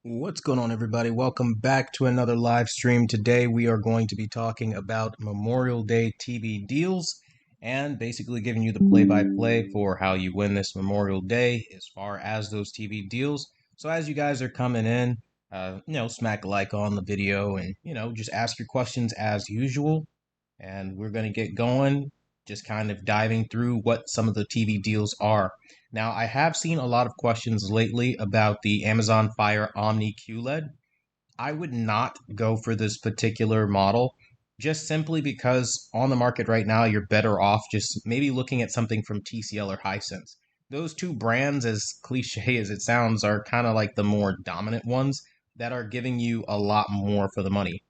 What's going on, everybody? Welcome back to another live stream. Today, we are going to be talking about Memorial Day TV deals and basically giving you the play by play for how you win this Memorial Day as far as those TV deals. So, as you guys are coming in, smack a like on the video and, just ask your questions as usual. And we're going to get going, just kind of diving through what some of the TV deals are. Now, I have seen a lot of questions lately about the Amazon Fire Omni QLED. I would not go for this particular model just simply because on the market right now, you're better off just maybe looking at something from TCL or Hisense. Those two brands, as cliche as it sounds, are kind of like the more dominant ones that are giving you a lot more for the money.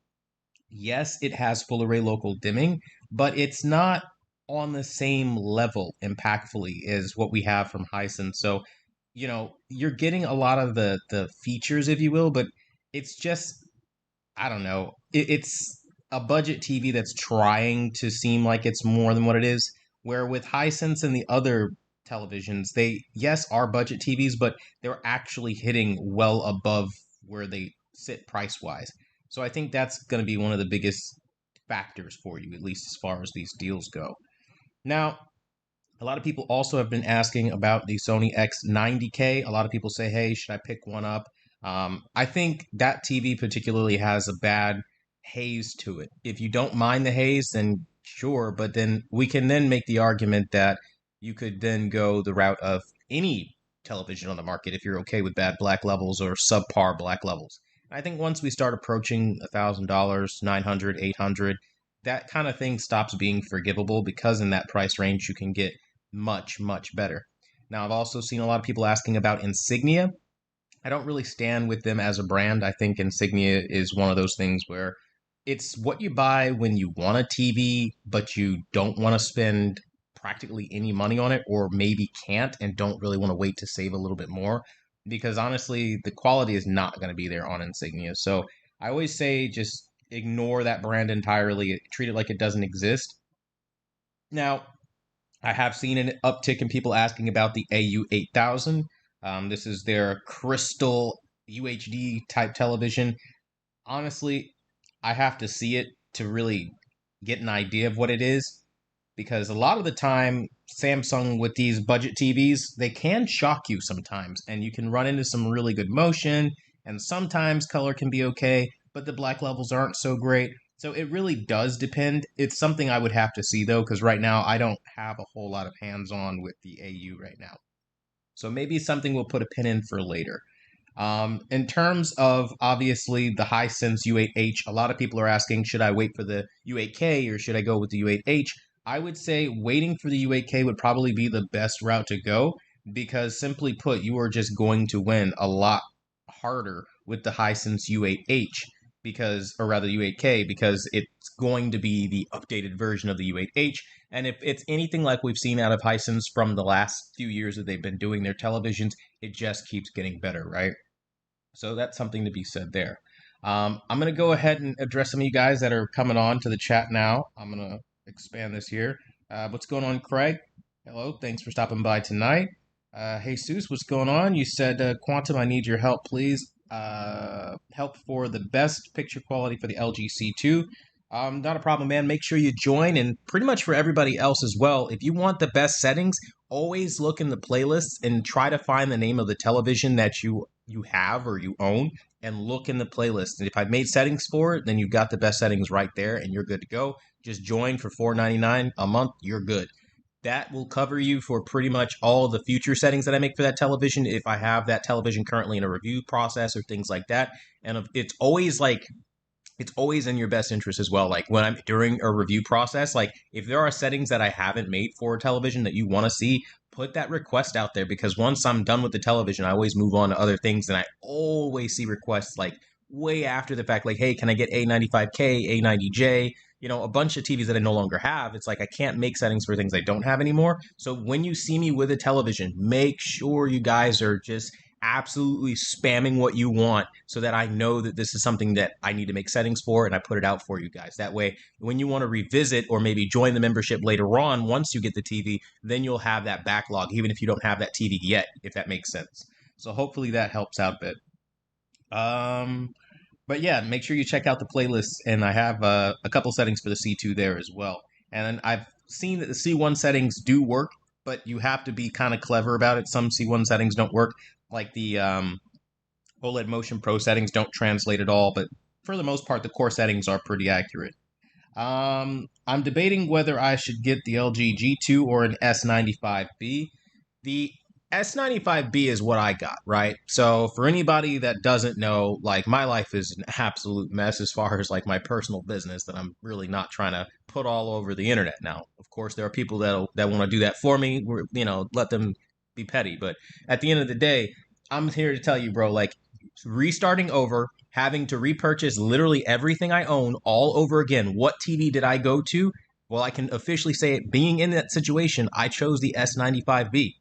Yes, it has full array local dimming, but it's not on the same level impactfully as what we have from Hisense. So, you're getting a lot of the features, if you will, but it's just I don't know. It's a budget TV that's trying to seem like it's more than what it is. Where with Hisense and the other televisions, they yes are budget TVs, but they're actually hitting well above where they sit price wise. So I think that's going to be one of the biggest factors for you, at least as far as these deals go. Now, a lot of people also have been asking about the Sony X90K. A lot of people say, hey, should I pick one up? I think that TV particularly has a bad haze to it. If you don't mind the haze, then sure, but then we can then make the argument that you could then go the route of any television on the market if you're okay with bad black levels or subpar black levels. I think once we start approaching $1,000, 900, 800, that kind of thing stops being forgivable because in that price range you can get much, much better. Now, I've also seen a lot of people asking about Insignia. I don't really stand with them as a brand. I think Insignia is one of those things where it's what you buy when you want a TV, but you don't want to spend practically any money on it, or maybe can't and don't really want to wait to save a little bit more. Because honestly, the quality is not going to be there on Insignia. So I always say just ignore that brand entirely, treat it like it doesn't exist. Now, I have seen an uptick in people asking about the AU8000. This is their crystal UHD type television. Honestly, I have to see it to really get an idea of what it is because a lot of the time, Samsung with these budget TVs, they can shock you sometimes, and you can run into some really good motion, and sometimes color can be okay, but the black levels aren't so great. So it really does depend. It's something I would have to see though, because right now I don't have a whole lot of hands on with the AU right now. So maybe something we'll put a pin in for later. In terms of obviously the Hisense U8H, a lot of people are asking, should I wait for the U8K or should I go with the U8H? I would say waiting for the U8K would probably be the best route to go because simply put, you are just going to win a lot harder with the Hisense U8H because, or rather U8K, because it's going to be the updated version of the U8H. And if it's anything like we've seen out of Hisense from the last few years that they've been doing their televisions, it just keeps getting better, right? So that's something to be said there. I'm going to go ahead and address some of you guys that are coming on to the chat now. I'm going to expand this here. What's going on, Craig? Hello, thanks for stopping by tonight. Jesus, what's going on? You said, Quantum, I need your help, please. Help for the best picture quality for the LG C2. Not a problem, man. Make sure you join, and pretty much for everybody else as well. If you want the best settings, always look in the playlists and try to find the name of the television that you have or you own and look in the playlist. And if I've made settings for it, then you've got the best settings right there and you're good to go. Just join for $4.99 a month. You're good. That will cover you for pretty much all the future settings that I make for that television if I have that television currently in a review process or things like that. And it's always in your best interest as well. Like when I'm during a review process, like if there are settings that I haven't made for a television that you want to see, put that request out there because once I'm done with the television, I always move on to other things and I always see requests like way after the fact, like, hey, can I get A95K, A90J? A bunch of TVs that I no longer have. It's like I can't make settings for things I don't have anymore. So when you see me with a television, make sure you guys are just absolutely spamming what you want so that I know that this is something that I need to make settings for and I put it out for you guys. That way, when you want to revisit or maybe join the membership later on, once you get the TV, then you'll have that backlog, even if you don't have that TV yet, if that makes sense. So hopefully that helps out a bit. But yeah, make sure you check out the playlist, and I have a couple settings for the C2 there as well. And I've seen that the C1 settings do work, but you have to be kind of clever about it. Some C1 settings don't work, like the OLED Motion Pro settings don't translate at all, but for the most part, the core settings are pretty accurate. I'm debating whether I should get the LG G2 or an S95B. The S95B is what I got, right? So for anybody that doesn't know, like my life is an absolute mess as far as like my personal business that I'm really not trying to put all over the internet now. Of course, there are people that want to do that for me. Let them be petty. But at the end of the day, I'm here to tell you, bro, like restarting over, having to repurchase literally everything I own all over again. What TV did I go to? Well, I can officially say it. Being in that situation, I chose the S95B.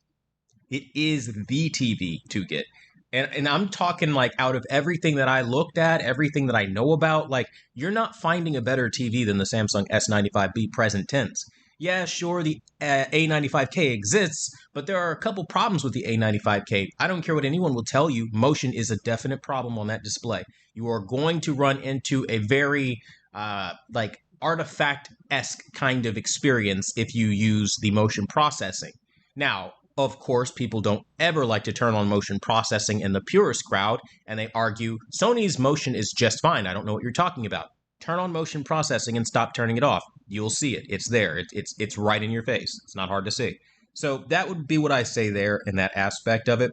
It is the TV to get. And I'm talking like out of everything that I looked at, everything that I know about, like you're not finding a better TV than the Samsung S95B present tense. Yeah, sure, the A95K exists, but there are a couple problems with the A95K. I don't care what anyone will tell you, motion is a definite problem on that display. You are going to run into a very like artifact esque kind of experience if you use the motion processing. Now, of course, people don't ever like to turn on motion processing in the purist crowd, and they argue Sony's motion is just fine. I don't know what you're talking about. Turn on motion processing and stop turning it off. You'll see it. It's there. It's right in your face. It's not hard to see. So that would be what I say there in that aspect of it.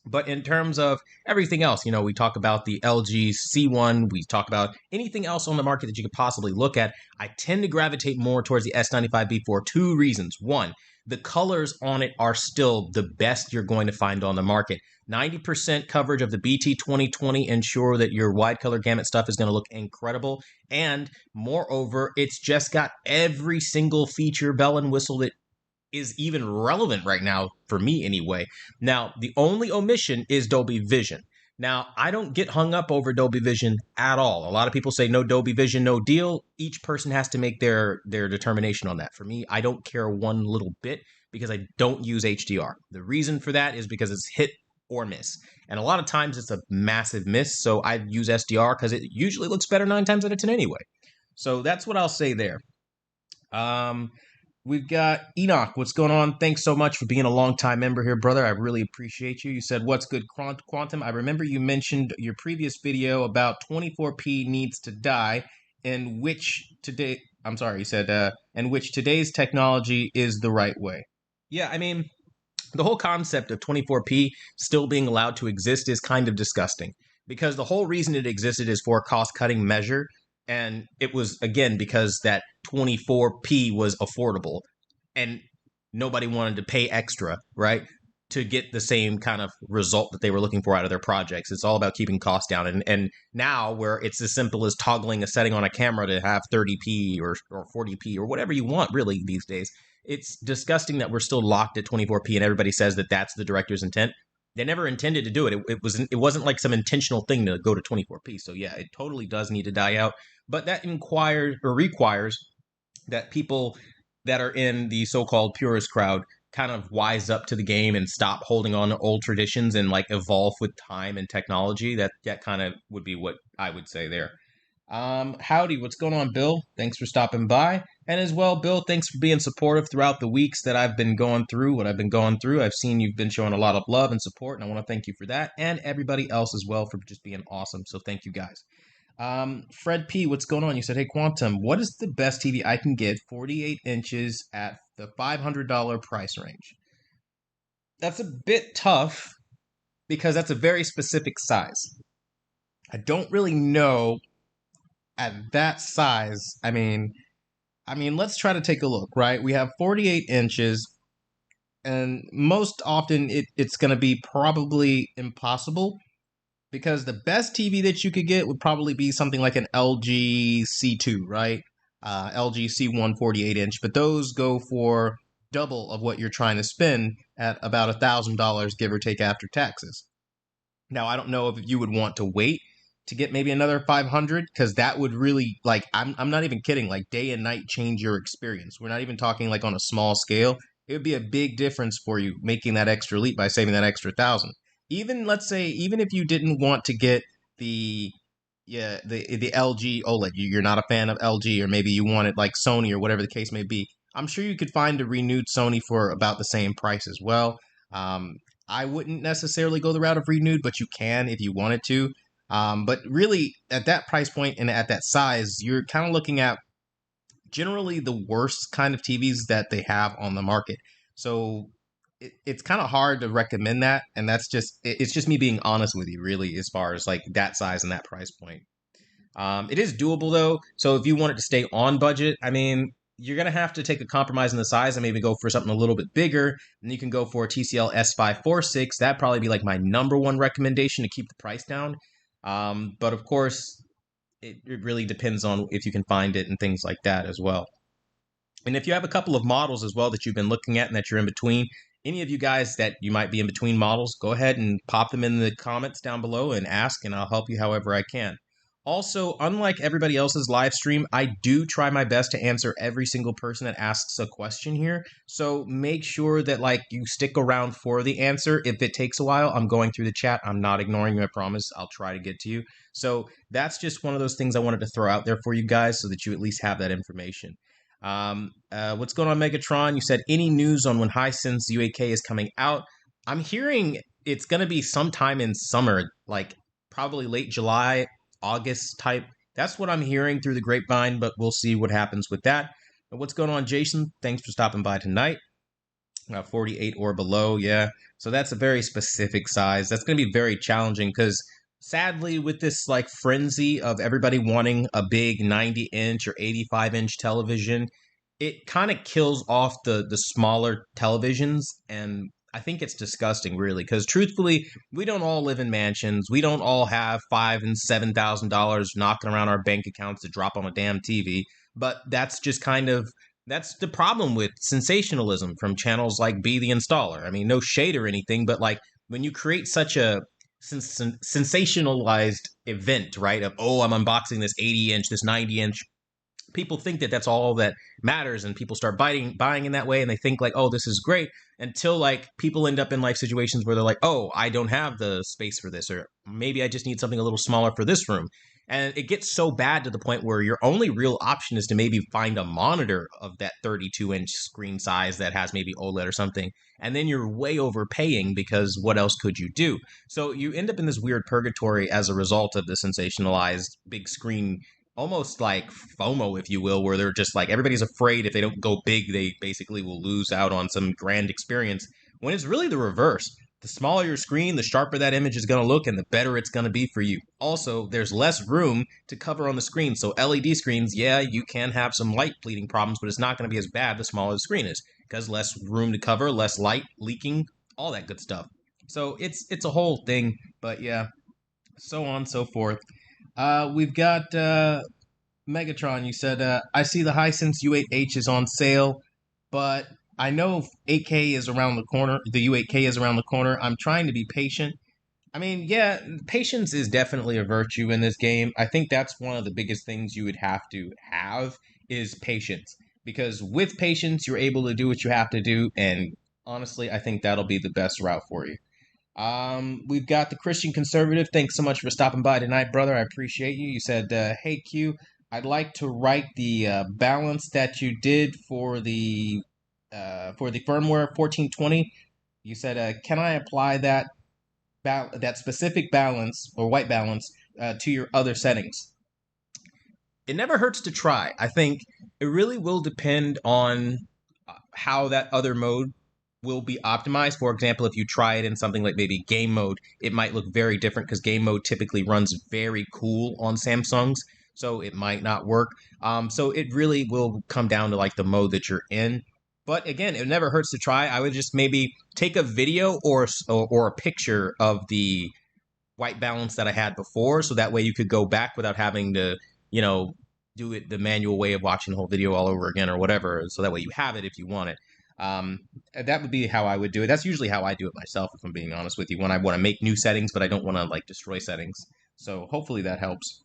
But in terms of everything else, we talk about the LG C1, we talk about anything else on the market that you could possibly look at. I tend to gravitate more towards the S95B for two reasons. One, the colors on it are still the best you're going to find on the market. 90% coverage of the BT 2020 ensure that your wide color gamut stuff is going to look incredible. And moreover, it's just got every single feature, bell and whistle that is even relevant right now for me anyway. Now, the only omission is Dolby Vision. Now, I don't get hung up over Dolby Vision at all. A lot of people say no Dolby Vision, no deal. Each person has to make their determination on that. For me, I don't care one little bit because I don't use HDR. The reason for that is because it's hit or miss. And a lot of times it's a massive miss, so I use SDR because it usually looks better 9 times out of 10 anyway. So that's what I'll say there. We've got Enoch. What's going on? Thanks so much for being a long-time member here, brother. I really appreciate you. You said, what's good, Quantum? I remember you mentioned your previous video about 24p needs to die, and which today, I'm sorry, you said, and which today's technology is the right way. Yeah, I mean, the whole concept of 24p still being allowed to exist is kind of disgusting because the whole reason it existed is for a cost-cutting measure. And it was, again, because that 24p was affordable and nobody wanted to pay extra, right, to get the same kind of result that they were looking for out of their projects. It's all about keeping costs down. And now where it's as simple as toggling a setting on a camera to have 30p or 40p or whatever you want, really, these days, it's disgusting that we're still locked at 24p and everybody says that that's the director's intent. They never intended to do it. It wasn't like some intentional thing to go to 24p. So yeah, it totally does need to die out. But that requires that people that are in the so-called purist crowd kind of wise up to the game and stop holding on to old traditions and like evolve with time and technology. That kind of would be what I would say there. Howdy, what's going on, Bill? Thanks for stopping by. And as well, Bill, thanks for being supportive throughout the weeks that I've been going through what I've been going through. I've seen you've been showing a lot of love and support, and I want to thank you for that, and everybody else as well for just being awesome. So thank you guys. Fred P, what's going on? You said, hey, Quantum, what is the best TV I can get 48 inches at the $500 price range? That's a bit tough because that's a very specific size. I don't really know at that size. I mean, let's try to take a look, right? We have 48 inches, and most often it's going to be probably impossible because the best TV that you could get would probably be something like an LG C2, right? LG C1 48-inch, but those go for double of what you're trying to spend at about $1,000, give or take, after taxes. Now, I don't know if you would want to wait to get maybe another 500 because that would really, like, I'm not even kidding, like day and night change your experience. We're not even talking like on a small scale. It would be a big difference for you making that extra leap by saving that extra 1,000. Even, let's say, even if you didn't want to get the the LG OLED. You're not a fan of LG, or maybe you want it like Sony or whatever the case may be. I'm sure you could find a renewed Sony for about the same price as well. Um, I wouldn't necessarily go the route of renewed, but you can if you wanted to. But really, at that price point and at that size, you're kind of looking at generally the worst kind of TVs that they have on the market. So it's kind of hard to recommend that, and it's just me being honest with you, really, as far as like that size and that price point. It is doable though, so if you want it to stay on budget, I mean, you're gonna have to take a compromise in the size and maybe go for something a little bit bigger. And you can go for a TCL S546. That'd probably be like my number one recommendation to keep the price down. But of course, it really depends on if you can find it and things like that as well. And if you have a couple of models as well that you've been looking at and that you're in between, any of you guys that you might be in between models, go ahead and pop them in the comments down below and ask, and I'll help you however I can. Also, unlike everybody else's live stream, I do try my best to answer every single person that asks a question here. So make sure that like you stick around for the answer. If it takes a while, I'm going through the chat. I'm not ignoring you, I promise. I'll try to get to you. So that's just one of those things I wanted to throw out there for you guys so that you at least have that information. What's going on, Megatron? You said any news on when Hisense U8K is coming out? I'm hearing it's going to be sometime in summer, like probably late July, August type. That's what I'm hearing through the grapevine, but we'll see what happens with that. And what's going on, Jason? Thanks for stopping by tonight. 48 or below, yeah. So that's a very specific size. That's going to be very challenging because sadly, with this like frenzy of everybody wanting a big 90-inch or 85-inch television, it kind of kills off the smaller televisions, and I think it's disgusting, really, because truthfully, we don't all live in mansions. We don't all have $5,000 and $7,000 knocking around our bank accounts to drop on a damn TV. But that's just kind of that's the problem with sensationalism from channels like Be the Installer. I mean, no shade or anything, but like when you create such a sensationalized event, right? Of, oh, I'm unboxing this 80-inch, this 90-inch. People think that that's all that matters, and people start buying in that way, and they think like, oh, this is great, until like people end up in life situations where they're like, oh, I don't have the space for this, or maybe I just need something a little smaller for this room. And it gets so bad to the point where your only real option is to maybe find a monitor of that 32-inch screen size that has maybe OLED or something. And then you're way overpaying because what else could you do? So you end up in this weird purgatory as a result of the sensationalized big screen, almost like FOMO, if you will, where they're just like everybody's afraid if they don't go big, they basically will lose out on some grand experience, when it's really the reverse. The smaller your screen, the sharper that image is going to look, and the better it's going to be for you. Also, there's less room to cover on the screen. So LED screens, yeah, you can have some light bleeding problems, but it's not going to be as bad the smaller the screen is, because less room to cover, less light leaking, all that good stuff. So it's a whole thing, but yeah, so on and so forth. We've got Megatron. You said, I see the Hisense U8H is on sale, but I know 8K is around the corner. The U8K is around the corner. I'm trying to be patient. I mean, yeah, patience is definitely a virtue in this game. I think that's one of the biggest things you would have to have is patience. Because with patience, you're able to do what you have to do, and honestly, I think that'll be the best route for you. We've got the Christian Conservative. Thanks so much for stopping by tonight, brother. I appreciate you. You said, hey, Q, I'd like to write the balance that you did for the firmware 1420. You said, can I apply that specific balance or white balance to your other settings? It never hurts to try. I think it really will depend on how that other mode will be optimized. For example, if you try it in something like maybe game mode, it might look very different because game mode typically runs very cool on Samsungs, so it might not work. So it really will come down to like the mode that you're in. But again, it never hurts to try. I would just maybe take a video or a picture of the white balance that I had before, so that way you could go back without having to, you know, do it the manual way of watching the whole video all over again or whatever. So that way you have it if you want it. That would be how I would do it. That's usually how I do it myself, if I'm being honest with you, when I want to make new settings, but I don't want to like destroy settings. So hopefully that helps.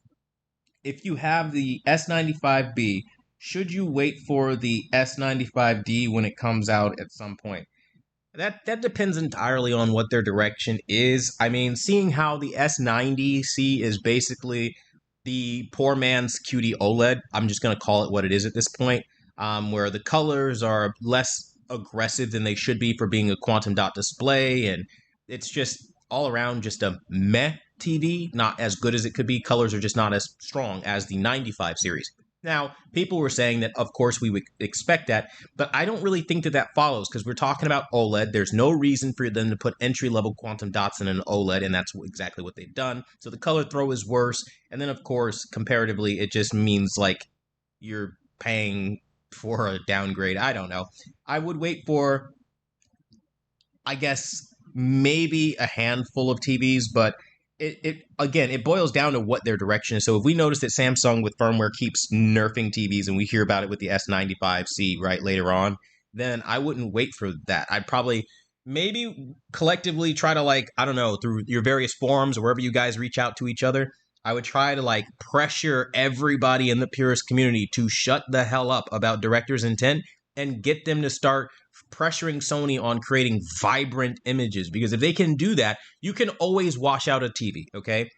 If you have the S95B, should you wait for the S95D when it comes out at some point? That depends entirely on what their direction is. I mean, seeing how the S90C is basically the poor man's QD OLED, I'm just going to call it what it is at this point, where the colors are less aggressive than they should be for being a quantum dot display, and it's just all around just a meh TV, not as good as it could be. Colors are just not as strong as the 95 series. Now, people were saying that, of course, we would expect that, but I don't really think that that follows because we're talking about OLED. There's no reason for them to put entry-level quantum dots in an OLED, and that's exactly what they've done. So the color throw is worse. And then, of course, comparatively, it just means like you're paying for a downgrade. I don't know. I would wait for, I guess, maybe a handful of TVs, but it again, it boils down to what their direction is. So if we notice that Samsung with firmware keeps nerfing TVs, and we hear about it with the S95C right later on, then I wouldn't wait for that. I'd probably maybe collectively try to, like, I don't know, through your various forums or wherever you guys reach out to each other, I would try to like pressure everybody in the purist community to shut the hell up about director's intent and get them to start pressuring Sony on creating vibrant images, because if they can do that, you can always wash out a TV, okay?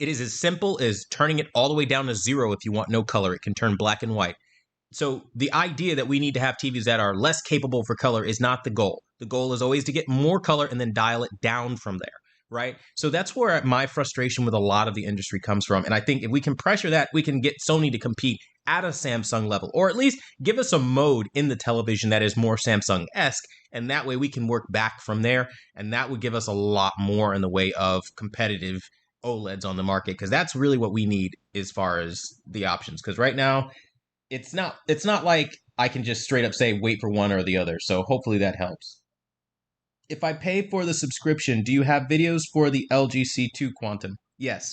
It is as simple as turning it all the way down to 0 if you want no color. It can turn black and white. So the idea that we need to have TVs that are less capable for color is not the goal. The goal is always to get more color and then dial it down from there, right? So that's where my frustration with a lot of the industry comes from. And I think if we can pressure that, we can get Sony to compete at a Samsung level, or at least give us a mode in the television that is more Samsung-esque, and that way we can work back from there, and that would give us a lot more in the way of competitive OLEDs on the market, because that's really what we need as far as the options. Because right now, it's not like I can just straight up say wait for one or the other. So hopefully that helps. If I pay for the subscription, do you have videos for the LG C2 Quantum? Yes.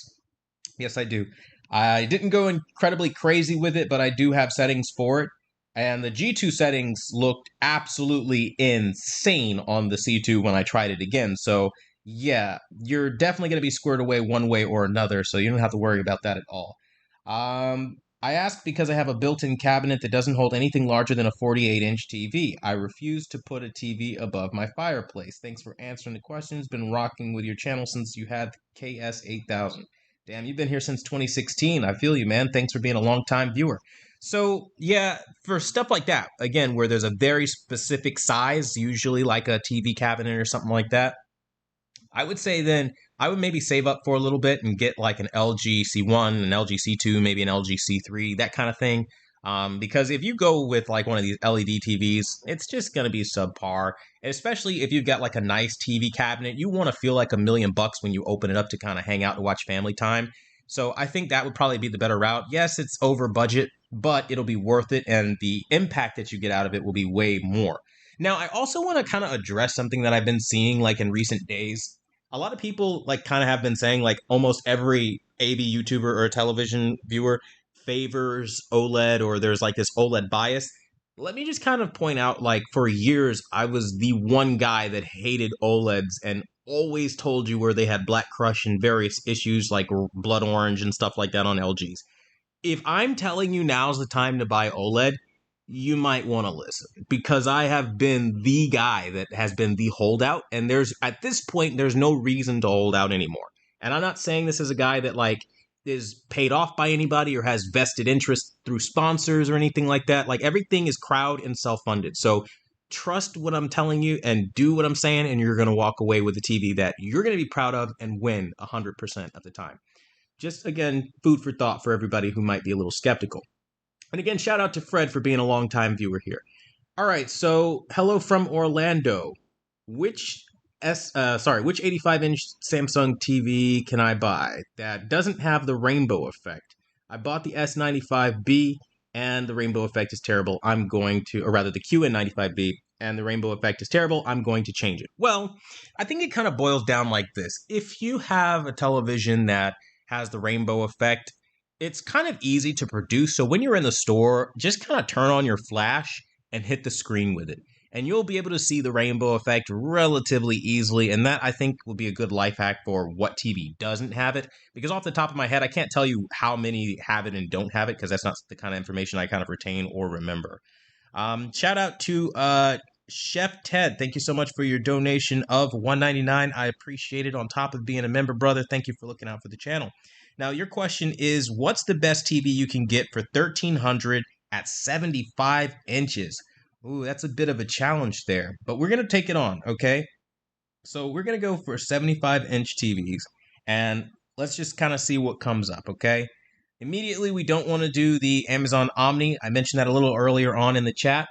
Yes, I do. I didn't go incredibly crazy with it, but I do have settings for it. And the G2 settings looked absolutely insane on the C2 when I tried it again. So yeah, you're definitely going to be squared away one way or another, so you don't have to worry about that at all. I asked because I have a built-in cabinet that doesn't hold anything larger than a 48-inch TV. I refuse to put a TV above my fireplace. Thanks for answering the questions. Been rocking with your channel since you had KS8000. Damn, you've been here since 2016. I feel you, man. Thanks for being a long-time viewer. So, yeah, for stuff like that, again, where there's a very specific size, usually like a TV cabinet or something like that, I would say then I would maybe save up for a little bit and get like an LG C1, an LG C2, maybe an LG C3, that kind of thing. Because if you go with like one of these LED TVs, it's just going to be subpar. And especially if you've got like a nice TV cabinet, you want to feel like $1,000,000 when you open it up to kind of hang out and watch family time. So I think that would probably be the better route. Yes, it's over budget, but it'll be worth it, and the impact that you get out of it will be way more. Now, I also want to kind of address something that I've been seeing like in recent days. A lot of people like kind of have been saying like almost every AV YouTuber or television viewer favors OLED, or there's like this OLED bias. Let me just kind of point out, like, for years I was the one guy that hated OLEDs and always told you where they had black crush and various issues like blood orange and stuff like that on LGs. If I'm telling you now's the time to buy OLED, you might want to listen, because I have been the guy that has been the holdout, and there's at this point there's no reason to hold out anymore. And I'm not saying this as a guy that like is paid off by anybody or has vested interest through sponsors or anything like that. Like, everything is crowd and self-funded. So trust what I'm telling you and do what I'm saying, and you're going to walk away with a TV that you're going to be proud of and win 100% of the time. Just, again, food for thought for everybody who might be a little skeptical. And again, shout out to Fred for being a long-time viewer here. All right, so hello from Orlando. Which 85-inch Samsung TV can I buy that doesn't have the rainbow effect? I bought the S95B, and the rainbow effect is terrible. I'm going to, or rather the QN95B, and the rainbow effect is terrible. I'm going to change it. Well, I think it kind of boils down like this. If you have a television that has the rainbow effect, it's kind of easy to produce. So when you're in the store, just kind of turn on your flash and hit the screen with it, and you'll be able to see the rainbow effect relatively easily. And that, I think, will be a good life hack for what TV doesn't have it. Because off the top of my head, I can't tell you how many have it and don't have it, because that's not the kind of information I kind of retain or remember. Shout out to Chef Ted, thank you so much for your donation of $1.99. I appreciate it. On top of being a member, brother, thank you for looking out for the channel. Now, your question is, what's the best TV you can get for $1,300 at 75 inches? Ooh, that's a bit of a challenge there, but we're going to take it on, okay? So we're going to go for 75-inch TVs, and let's just kind of see what comes up, okay? Immediately, we don't want to do the Amazon Omni. I mentioned that a little earlier on in the chat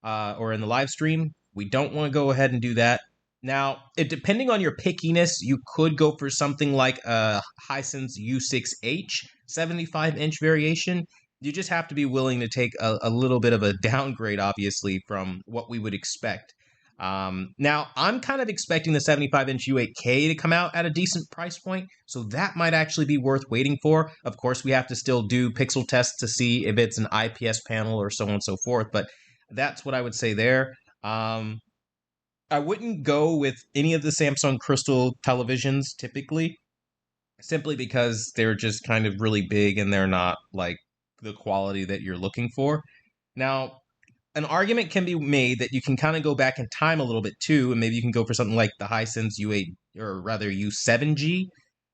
or in the live stream. We don't want to go ahead and do that. Now, depending on your pickiness, you could go for something like a Hisense U6H 75-inch variation. You just have to be willing to take a little bit of a downgrade, obviously, from what we would expect. Now, I'm kind of expecting the 75-inch U8K to come out at a decent price point, so that might actually be worth waiting for. Of course, we have to still do pixel tests to see if it's an IPS panel or so on and so forth, but that's what I would say there. I wouldn't go with any of the Samsung Crystal televisions typically, simply because they're just kind of really big and they're not like the quality that you're looking for. Now, an argument can be made that you can kind of go back in time a little bit too, and maybe you can go for something like the Hisense U8 or rather U7G.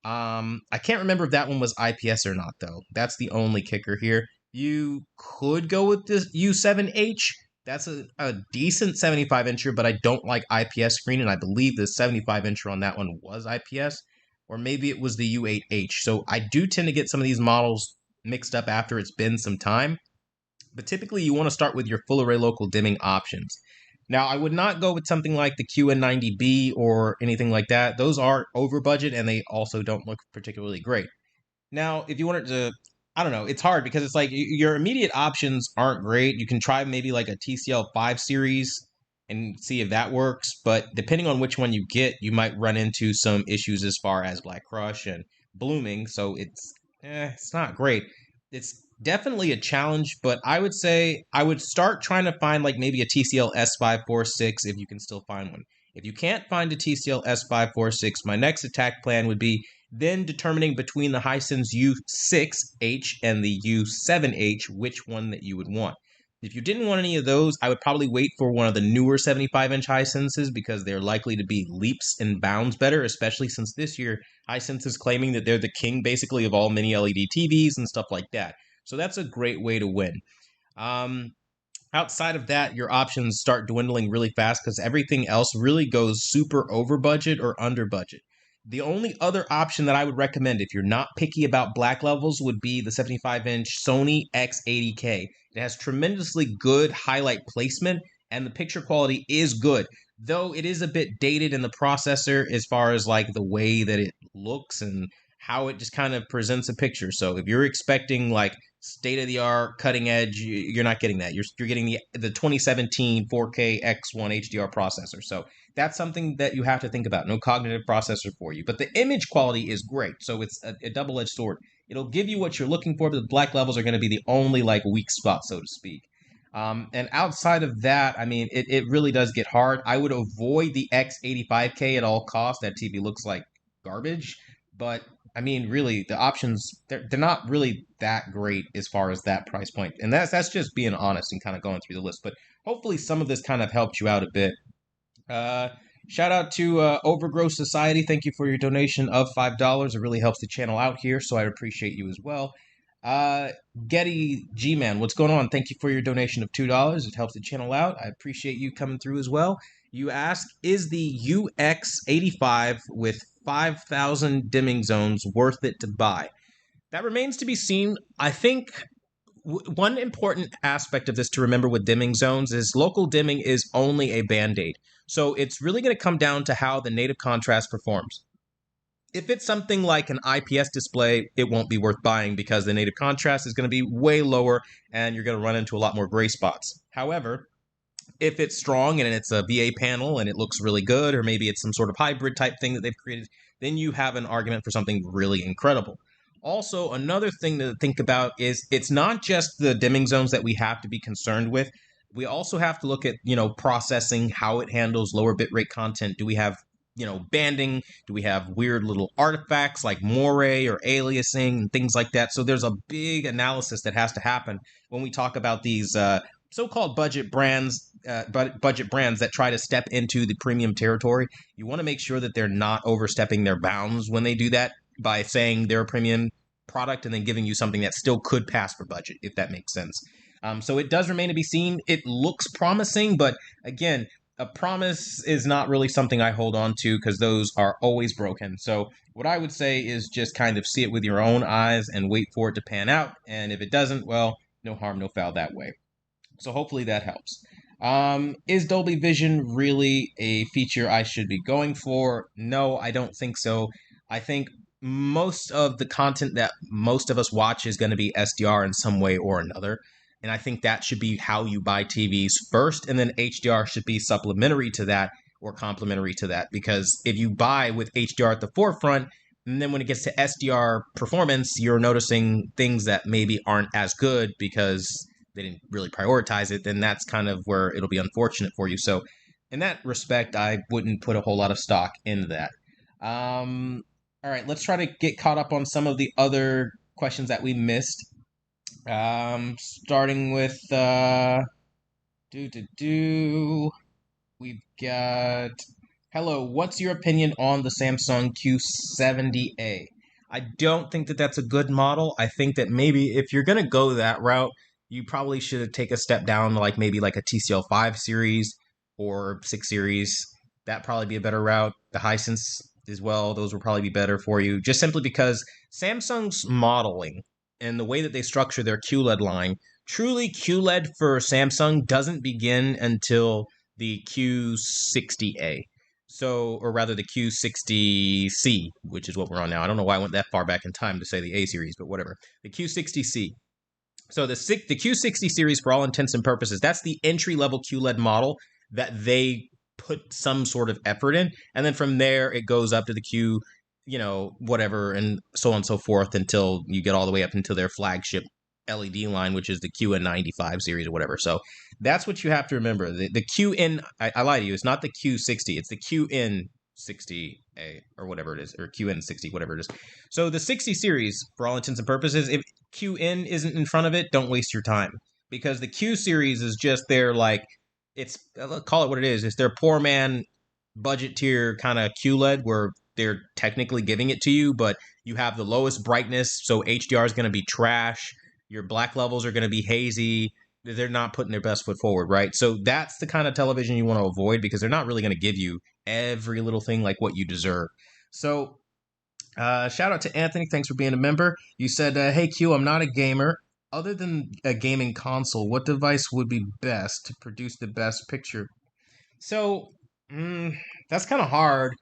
I can't remember if that one was IPS or not though. That's the only kicker here. You could go with this U7H. That's a decent 75-incher, but I don't like IPS screen, and I believe the 75-incher on that one was IPS, or maybe it was the U8H. So I do tend to get some of these models mixed up after it's been some time. But typically you want to start with your full array local dimming options. Now, I would not go with something like the QN90B or anything like that. Those are over budget and they also don't look particularly great. Now, if you wanted to, I don't know, it's hard because it's like your immediate options aren't great. You can try maybe like a TCL 5 series and see if that works. But depending on which one you get, you might run into some issues as far as Black Crush and blooming. So it's not great. It's definitely a challenge, but I would say I would start trying to find like maybe a TCL S546 if you can still find one. If you can't find a TCL S546, my next attack plan would be then determining between the Hisense U6H and the U7H which one that you would want. If you didn't want any of those, I would probably wait for one of the newer 75-inch Hisenses because they're likely to be leaps and bounds better, especially since this year Hisense is claiming that they're the king basically of all mini LED TVs and stuff like that. So that's a great way to win. Outside of that, your options start dwindling really fast because everything else really goes super over budget or under budget. The only other option that I would recommend if you're not picky about black levels would be the 75-inch Sony X80K. It has tremendously good highlight placement and the picture quality is good, though it is a bit dated in the processor as far as like the way that it looks and how it just kind of presents a picture. So if you're expecting like state-of-the-art, cutting edge, you're not getting that. You're getting the 2017 4K X1 HDR processor. So that's something that you have to think about. No cognitive processor for you. But the image quality is great. So it's a double-edged sword. It'll give you what you're looking for, but the black levels are going to be the only like weak spot, so to speak. And outside of that, I mean, it really does get hard. I would avoid the X85K at all costs. That TV looks like garbage. But I mean, really, the options they're not really that great as far as that price point, and that's just being honest and kind of going through the list. But hopefully, some of this kind of helped you out a bit. Shout out to Overgrowth Society. Thank you for your donation of $5. It really helps the channel out here, so I appreciate you as well. Getty G-Man, what's going on? Thank you for your donation of $2. It helps the channel out. I appreciate you coming through as well. You ask, is the UX85 with 5,000 dimming zones worth it to buy? That remains to be seen. I think one important aspect of this to remember with dimming zones is local dimming is only a band-aid. So it's really going to come down to how the native contrast performs. If it's something like an IPS display, it won't be worth buying because the native contrast is going to be way lower and you're going to run into a lot more gray spots. However, if it's strong and it's a VA panel and it looks really good, or maybe it's some sort of hybrid type thing that they've created, then you have an argument for something really incredible. Also, another thing to think about is it's not just the dimming zones that we have to be concerned with. We also have to look at, processing, how it handles lower bitrate content. Do we have, banding? Do we have weird little artifacts like moire or aliasing and things like that? So there's a big analysis that has to happen when we talk about these so-called budget brands budget brands that try to step into the premium territory, you want to make sure that they're not overstepping their bounds when they do that by saying they're a premium product and then giving you something that still could pass for budget, if that makes sense. So it does remain to be seen. It looks promising, but again, a promise is not really something I hold on to because those are always broken. So what I would say is just kind of see it with your own eyes and wait for it to pan out. And if it doesn't, well, no harm, no foul that way. So hopefully that helps. Is Dolby Vision really a feature I should be going for? No, I don't think so. I think most of the content that most of us watch is going to be SDR in some way or another. And I think that should be how you buy TVs first, and then HDR should be supplementary to that or complementary to that. Because if you buy with HDR at the forefront, and then when it gets to SDR performance, you're noticing things that maybe aren't as good because they didn't really prioritize it, then that's kind of where it'll be unfortunate for you. So in that respect, I wouldn't put a whole lot of stock into that. All right, let's try to get caught up on some of the other questions that we missed. Starting with we've got, hello, what's your opinion on the Samsung Q70A? I don't think that that's a good model. I think that maybe if you're going to go that route, you probably should take a step down, like maybe like a TCL 5 series or 6 series. That'd probably be a better route. The Hisense as well, those will probably be better for you, just simply because Samsung's modeling and the way that they structure their QLED line, truly QLED for Samsung doesn't begin until the Q60A. So, or rather the Q60C, which is what we're on now. I don't know why I went that far back in time to say the A series, but whatever. The Q60C. So the Q60 series, for all intents and purposes, that's the entry-level QLED model that they put some sort of effort in. And then from there, it goes up to the Q, whatever, and so on and so forth until you get all the way up into their flagship LED line, which is the QN95 series or whatever. So that's what you have to remember. The QN, I lied to you, it's not the Q60, it's the QN60A or whatever it is, or QN60, whatever it is. So the 60 series, for all intents and purposes, if QN isn't in front of it, don't waste your time. Because the Q series is just their, it's, call it what it is, it's their poor man budget tier kind of QLED where they're technically giving it to you, but you have the lowest brightness, so HDR is going to be trash. Your black levels are going to be hazy. They're not putting their best foot forward, right? So that's the kind of television you want to avoid because they're not really going to give you every little thing like what you deserve. So shout out to Anthony. Thanks for being a member. You said, hey, Q, I'm not a gamer. Other than a gaming console, what device would be best to produce the best picture? So that's kind of hard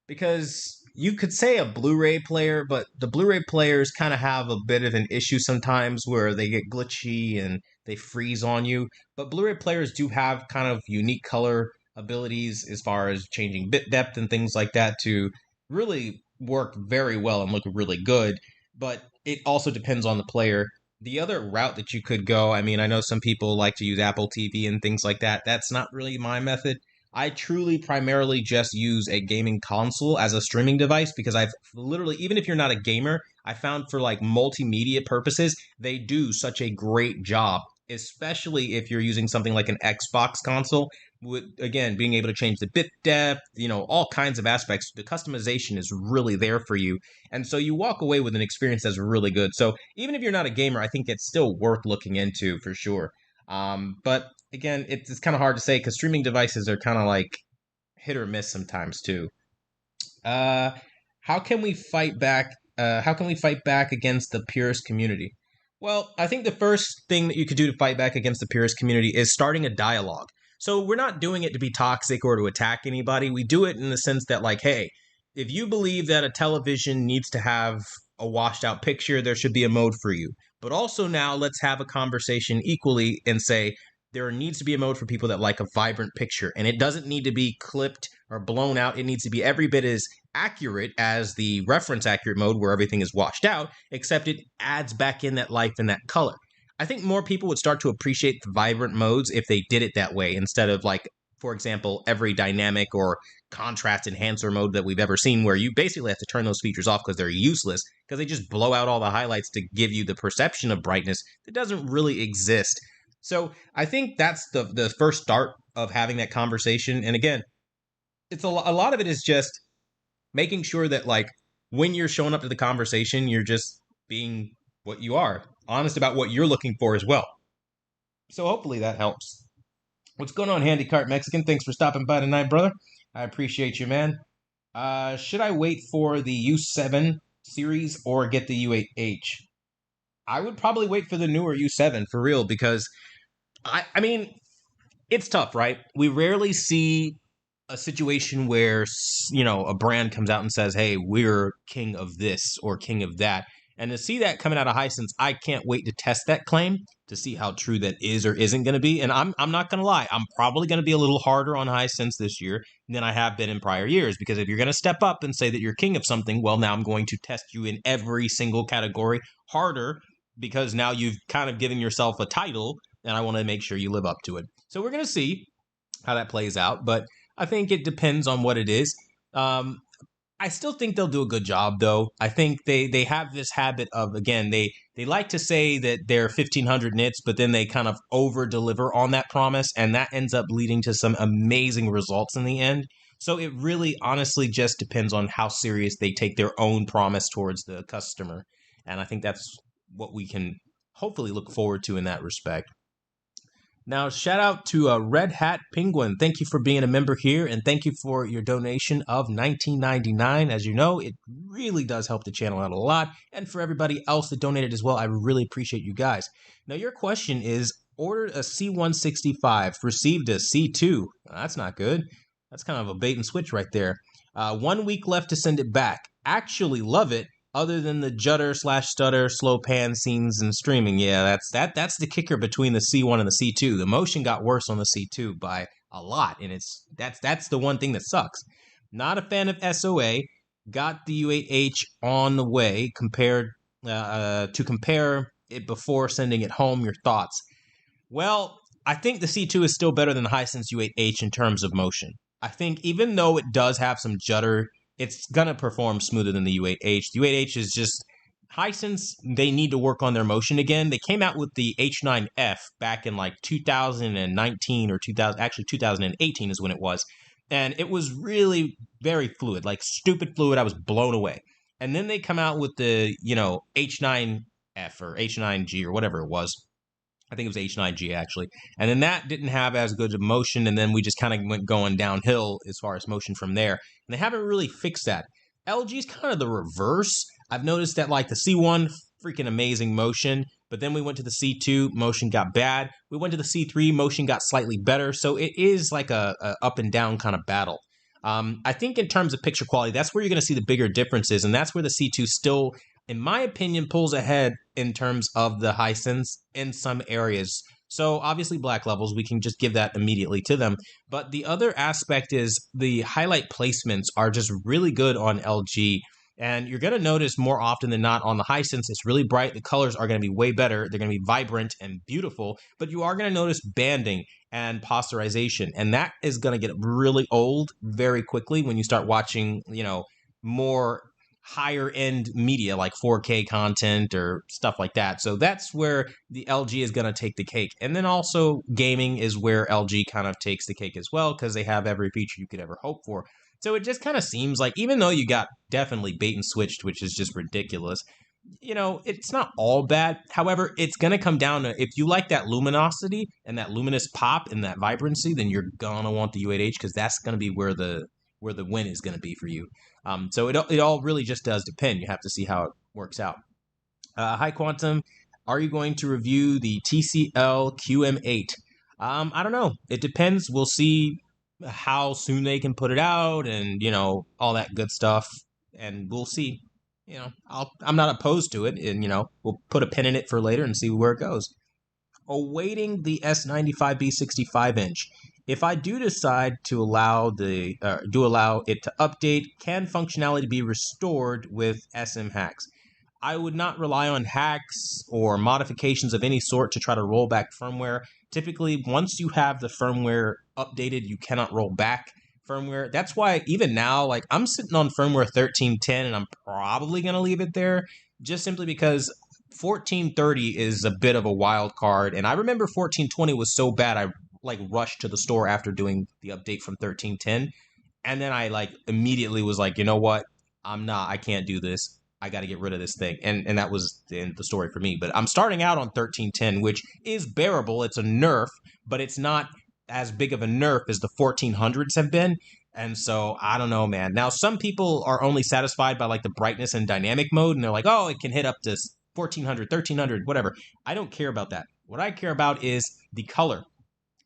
because you could say a Blu-ray player, but the Blu-ray players kind of have a bit of an issue sometimes where they get glitchy and they freeze on you. But Blu-ray players do have kind of unique color abilities as far as changing bit depth and things like that to really work very well and look really good. But it also depends on the player. The other route that you could go, I mean, I know some people like to use Apple TV and things like that. That's not really my method. I truly primarily just use a gaming console as a streaming device because I've literally, even if you're not a gamer, I found for like multimedia purposes, they do such a great job, especially if you're using something like an Xbox console with, again, being able to change the bit depth, all kinds of aspects. The customization is really there for you. And so you walk away with an experience that's really good. So even if you're not a gamer, I think it's still worth looking into for sure. But again, it's kind of hard to say because streaming devices are kind of like hit or miss sometimes too. How can we fight back? How can we fight back against the purist community? Well, I think the first thing that you could do to fight back against the purist community is starting a dialogue. So we're not doing it to be toxic or to attack anybody. We do it in the sense that, like, hey, if you believe that a television needs to have a washed out picture, there should be a mode for you. But also now let's have a conversation equally and say there needs to be a mode for people that like a vibrant picture. And it doesn't need to be clipped or blown out. It needs to be every bit as accurate as the reference accurate mode where everything is washed out, except it adds back in that life and that color. I think more people would start to appreciate the vibrant modes if they did it that way instead of, like, for example, every dynamic or contrast enhancer mode that we've ever seen where you basically have to turn those features off because they're useless because they just blow out all the highlights to give you the perception of brightness that doesn't really exist. So I think that's the first start of having that conversation. And again, it's a lot of it is just making sure that like when you're showing up to the conversation, you're just being what you are, honest about what you're looking for as well. So hopefully that helps. What's going on, Handy Cart Mexican? Thanks for stopping by tonight, brother. I appreciate you, man. Should I wait for the U7 series or get the U8H? I would probably wait for the newer U7 for real because I mean, it's tough, right? We rarely see a situation where a brand comes out and says, "Hey, we're king of this or king of that," and to see that coming out of Hisense, I can't wait to test that claim to see how true that is or isn't going to be. And I'm not going to lie, I'm probably going to be a little harder on Hisense this year than I have been in prior years because if you're going to step up and say that you're king of something, well, now I'm going to test you in every single category harder because now you've kind of given yourself a title, and I want to make sure you live up to it. So we're going to see how that plays out, but I think it depends on what it is. I still think they'll do a good job, though. I think they have this habit of, again, they like to say that they're 1,500 nits, but then they kind of over deliver on that promise, and that ends up leading to some amazing results in the end. So it really, honestly, just depends on how serious they take their own promise towards the customer, and I think that's what we can hopefully look forward to in that respect. Now, shout out to Red Hat Penguin. Thank you for being a member here, and thank you for your donation of $19.99. As you know, it really does help the channel out a lot. And for everybody else that donated as well, I really appreciate you guys. Now, your question is, ordered a C165, received a C2. That's not good. That's kind of a bait and switch right there. 1 week left to send it back. Actually love it. Other than the judder/stutter, slow pan scenes and streaming, yeah, that's the kicker between the C1 and the C2. The motion got worse on the C2 by a lot, and that's the one thing that sucks. Not a fan of SOA. Got the U8H on the way. To compare it before sending it home. Your thoughts? Well, I think the C2 is still better than the Hisense U8H in terms of motion. I think even though it does have some judder, it's going to perform smoother than the U8H. The U8H is just Hisense, they need to work on their motion again. They came out with the H9F back in like 2019 or 2018 is when it was. And it was really very fluid, like stupid fluid. I was blown away. And then they come out with the, H9F or H9G or whatever it was. I think it was H9G actually. And then that didn't have as good of motion. And then we just kind of went going downhill as far as motion from there. And they haven't really fixed that. LG is kind of the reverse. I've noticed that like the C1, freaking amazing motion. But then we went to the C2, motion got bad. We went to the C3, motion got slightly better. So it is like a up and down kind of battle. I think in terms of picture quality, that's where you're going to see the bigger differences. And that's where the C2 still, in my opinion, pulls ahead in terms of the Hisense in some areas. So obviously black levels, we can just give that immediately to them. But the other aspect is the highlight placements are just really good on LG. And you're going to notice more often than not on the Hisense, it's really bright. The colors are going to be way better. They're going to be vibrant and beautiful. But you are going to notice banding and posterization. And that is going to get really old very quickly when you start watching, more higher end media like 4K content or stuff like that. So that's where the LG is going to take the cake. And then also gaming is where LG kind of takes the cake as well because they have every feature you could ever hope for. So it just kind of seems like even though you got definitely bait and switched, which is just ridiculous, it's not all bad. However, it's going to come down to if you like that luminosity and that luminous pop and that vibrancy, then you're going to want the U8H because that's going to be where the win is going to be for you. So it all really just does depend. You have to see how it works out. Hi, Quantum. Are you going to review the TCL QM8? I don't know. It depends. We'll see how soon they can put it out and, all that good stuff. And we'll see. I'm not opposed to it. And, we'll put a pin in it for later and see where it goes. Awaiting the S95B 65-inch. If I do decide to allow it to update, can functionality be restored with SM hacks? I would not rely on hacks or modifications of any sort to try to roll back firmware. Typically, once you have the firmware updated, you cannot roll back firmware. That's why even now, like I'm sitting on firmware 13.10 and I'm probably going to leave it there just simply because 1430 is a bit of a wild card, and I remember 1420 was so bad I like rushed to the store after doing the update from 1310, and then I like immediately was like, you know what? I can't do this. I got to get rid of this thing. And that was the end of the story for me. But I'm starting out on 1310, which is bearable. It's a nerf, but it's not as big of a nerf as the 1400s have been. And so I don't know, man. Now, some people are only satisfied by like the brightness and dynamic mode, and they're like, oh, it can hit up to 1400, 1300, whatever. I don't care about that. What I care about is the color.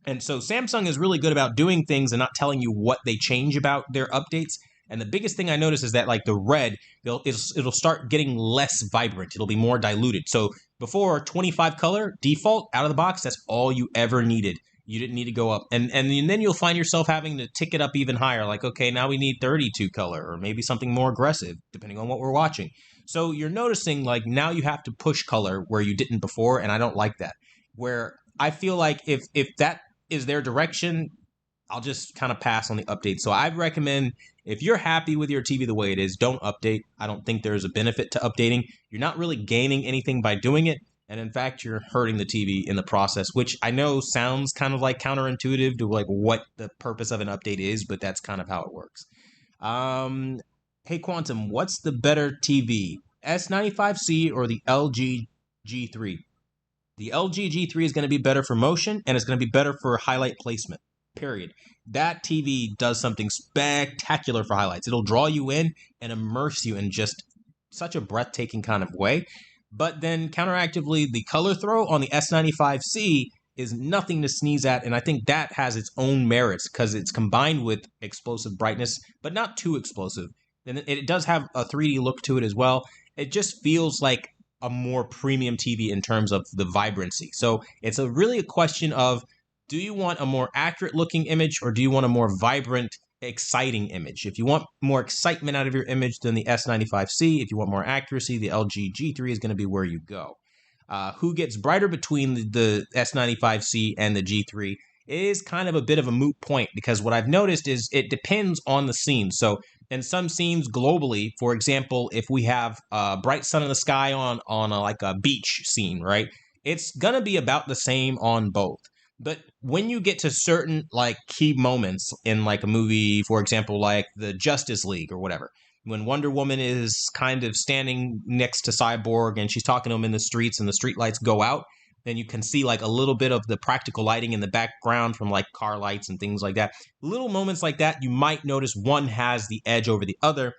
And so Samsung is really good about doing things and not telling you what they change about their updates. And the biggest thing I notice is that like the red, it'll start getting less vibrant. It'll be more diluted. So before 25 color default out of the box, that's all you ever needed. You didn't need to go up. And then you'll find yourself having to tick it up even higher. Like, okay, now we need 32 color or maybe something more aggressive, depending on what we're watching. So you're noticing like now you have to push color where you didn't before. And I don't like that. Where I feel like if that is their direction, I'll just kind of pass on the update. So I recommend if you're happy with your TV the way it is, don't update. I don't think there's a benefit to updating. You're not really gaining anything by doing it. And in fact, you're hurting the TV in the process, which I know sounds kind of like counterintuitive to like what the purpose of an update is, but that's kind of how it works. Hey, Quantum, what's the better TV, S95C or the LG G3? The LG G3 is going to be better for motion, and it's going to be better for highlight placement, period. That TV does something spectacular for highlights. It'll draw you in and immerse you in just such a breathtaking kind of way. But then counteractively, the color throw on the S95C is nothing to sneeze at, and I think that has its own merits because it's combined with explosive brightness, but not too explosive. And it does have a 3D look to it as well. It just feels like a more premium TV in terms of the vibrancy. So it's really a question of, do you want a more accurate looking image or do you want a more vibrant, exciting image? If you want more excitement out of your image, then the S95C. If you want more accuracy, the LG G3 is going to be where you go. Who gets brighter between the S95C and the G3 is kind of a bit of a moot point because what I've noticed is it depends on the scene. So in some scenes globally, for example, if we have a bright sun in the sky on like a beach scene, right? It's gonna be about the same on both. But when you get to certain like key moments in like a movie, for example, like the Justice League or whatever, when Wonder Woman is kind of standing next to Cyborg and she's talking to him in the streets and the street lights go out, then you can see like a little bit of the practical lighting in the background from like car lights and things like that. Little moments like that, you might notice one has the edge over the other.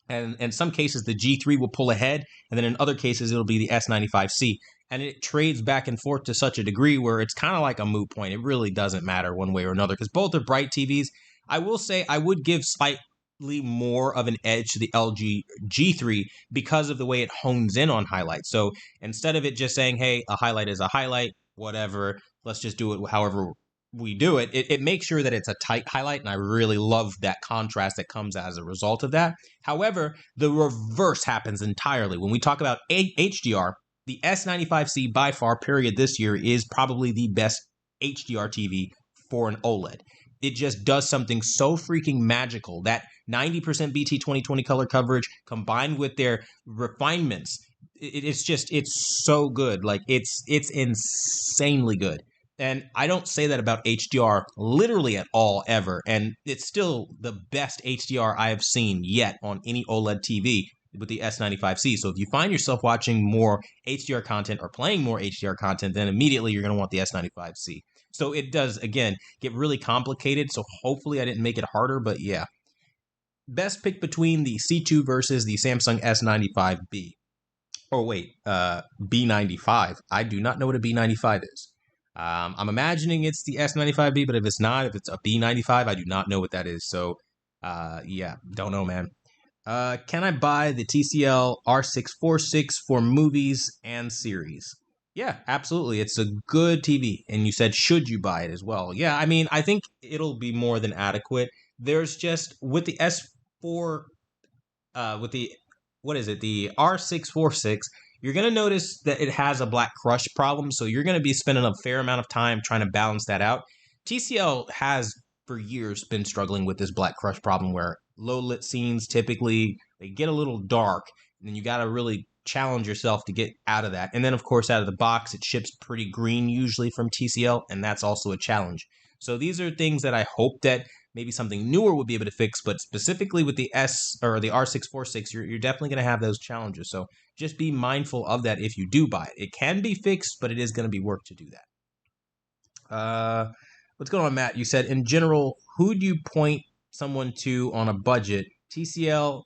And in some cases, the G3 will pull ahead, and then in other cases, it'll be the S95C. And it trades back and forth to such a degree where it's kind of like a moot point. It really doesn't matter one way or another because both are bright TVs. I will say I would give slightly more of an edge to the LG G3 because of the way it hones in on highlights. So instead of it just saying, hey, a highlight is a highlight, whatever, let's just do it however we do it, it makes sure that it's a tight highlight, and I really love that contrast that comes as a result of that. However, the reverse happens entirely. When we talk about HDR, the S95C by far, period, this year is probably the best HDR TV for an OLED. It just does something so freaking magical. That 90% BT 2020 color coverage combined with their refinements, it's so good. Like it's insanely good. And I don't say that about HDR literally at all ever. And it's still the best HDR I have seen yet on any OLED TV with the S95C. So if you find yourself watching more HDR content or playing more HDR content, then immediately you're going to want the S95C. So it does, again, get really complicated. So hopefully I didn't make it harder, but yeah. Best pick between the C2 versus the Samsung S95B. Oh, wait, B95. I do not know what a B95 is. I'm imagining it's the S95B, but if it's not, if it's a B95, I do not know what that is. So, yeah, don't know, man. Can I buy the TCL R646 for movies and series? Yeah, absolutely. It's a good TV. And you said, should you buy it as well? Yeah, I mean, I think it'll be more than adequate. There's just, with the S4, with the, what is it? The R646, you're going to notice that it has a black crush problem, so you're going to be spending a fair amount of time trying to balance that out. TCL has, for years, been struggling with this black crush problem where low-lit scenes, typically, they get a little dark, and then you got to really challenge yourself to get out of that. And then, of course, out of the box, it ships pretty green usually from TCL, and that's also a challenge. So these are things that I hope that maybe something newer would be able to fix, but specifically with the S or the R646, you're definitely going to have those challenges. So just be mindful of that if you do buy it. It can be fixed, but it is going to be work to do that. What's going on, Matt? You said, in general, who do you point someone to on a budget, TCL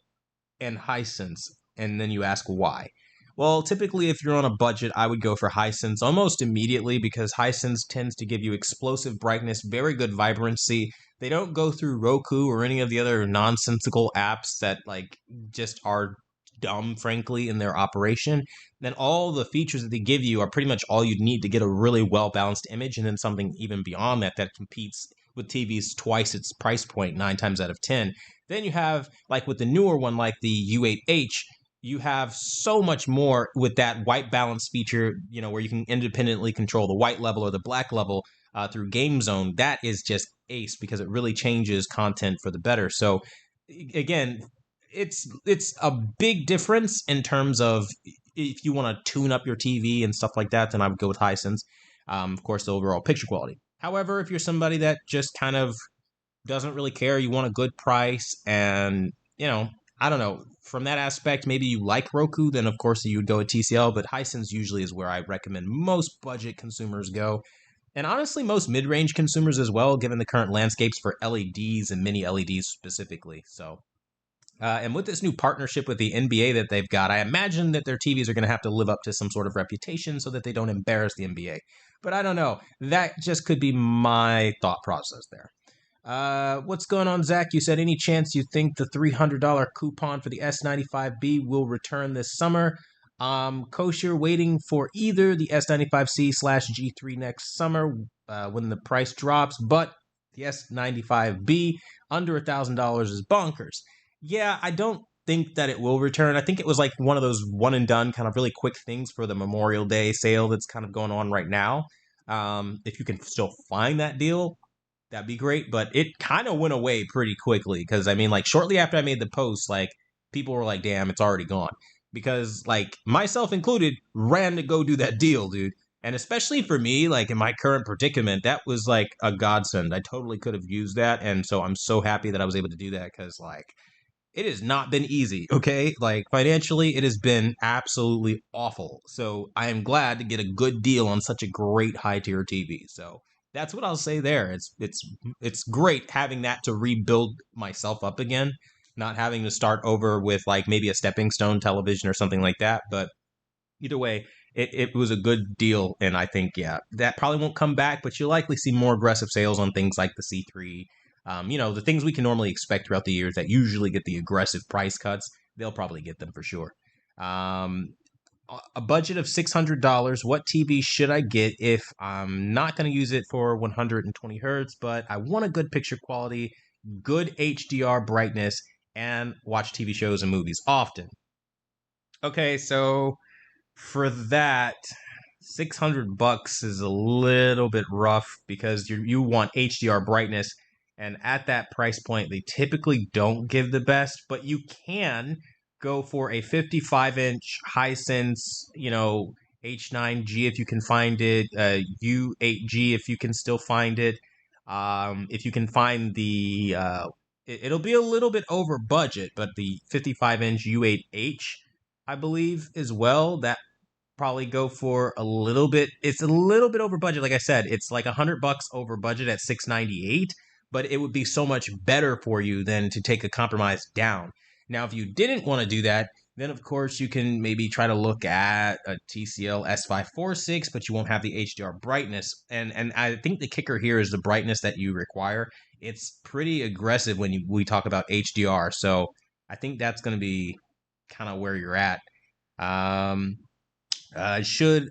and Hisense? And then you ask why. Well, typically, if you're on a budget, I would go for Hisense almost immediately because Hisense tends to give you explosive brightness, very good vibrancy. They don't go through Roku or any of the other nonsensical apps that like just are dumb, frankly, in their operation. Then all the features that they give you are pretty much all you need to get a really well-balanced image, and then something even beyond that that competes with TVs twice its price point, 9 times out of 10. Then you have, like with the newer one, like the U8H, you have so much more with that white balance feature, where you can independently control the white level or the black level through Game Zone. That is just ace because it really changes content for the better. So again, it's a big difference in terms of if you want to tune up your TV and stuff like that, then I would go with Hisense. Of course, the overall picture quality. However, if you're somebody that just kind of doesn't really care, you want a good price, and I don't know, from that aspect, maybe you like Roku, then of course you would go with TCL, but Hisense usually is where I recommend most budget consumers go. And honestly, most mid-range consumers as well, given the current landscapes for LEDs and mini LEDs specifically. So, and with this new partnership with the NBA that they've got, I imagine that their TVs are going to have to live up to some sort of reputation so that they don't embarrass the NBA. But I don't know. That just could be my thought process there. What's going on, Zach? You said, any chance you think the $300 coupon for the S95B will return this summer? Kosher waiting for either the S95C/G3 next summer when the price drops, but the S95B under $1,000 is bonkers. Yeah, I don't think that it will return. I think it was like one of those one and done kind of really quick things for the Memorial Day sale that's kind of going on right now. If you can still find that deal, that'd be great. But it kind of went away pretty quickly because, I mean, like shortly after I made the post, like people were like, damn, it's already gone. Because like myself included, ran to go do that deal, dude. And especially for me, like in my current predicament, that was like a godsend. I totally could have used that. And so I'm so happy that I was able to do that because like it has not been easy, okay? Like financially, it has been absolutely awful. So I am glad to get a good deal on such a great high tier TV. So that's what I'll say there. It's great having that to rebuild myself up again, not having to start over with like maybe a stepping stone television or something like that. But either way, it was a good deal, and I think that probably won't come back, but you'll likely see more aggressive sales on things like the C3. The things we can normally expect throughout the years that usually get the aggressive price cuts, they'll probably get them for sure. A budget of $600. What TV should I get if I'm not going to use it for 120 hertz, but I want a good picture quality, good HDR brightness, and watch TV shows and movies often? Okay, so for that, $600 is a little bit rough because you want HDR brightness, and at that price point, they typically don't give the best, but you can go for a 55-inch Hisense, H9G if you can find it, U8G if you can still find it. If you can find the, it'll be a little bit over budget, but the 55-inch U8H, I believe, as well, that probably go for a little bit. It's a little bit over budget. Like I said, it's like $100 over budget at $698, but it would be so much better for you than to take a compromise down. Now, if you didn't want to do that, then of course you can maybe try to look at a TCL S546, but you won't have the HDR brightness. And I think the kicker here is the brightness that you require. It's pretty aggressive when we talk about HDR. So I think that's going to be kind of where you're at. I should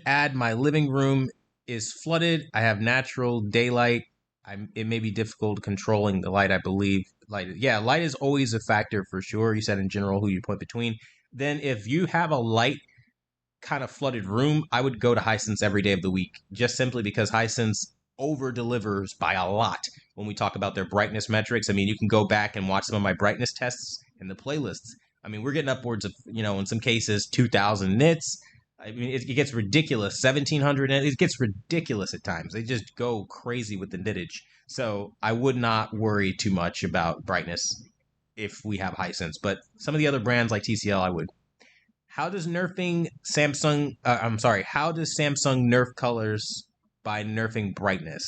add my living room is flooded. I have natural daylight. It may be difficult controlling the light, I believe. Light is always a factor for sure. You said in general who you point between. Then if you have a light kind of flooded room, I would go to Hisense every day of the week, just simply because Hisense over delivers by a lot when we talk about their brightness metrics. I mean, you can go back and watch some of my brightness tests in the playlists. I mean, we're getting upwards of, in some cases, 2,000 nits. I mean, it gets ridiculous. 1,700, it gets ridiculous at times. They just go crazy with the nittage. So I would not worry too much about brightness if we have Hisense. But some of the other brands like TCL, I would. How does nerfing Samsung? How does Samsung nerf colors by nerfing brightness?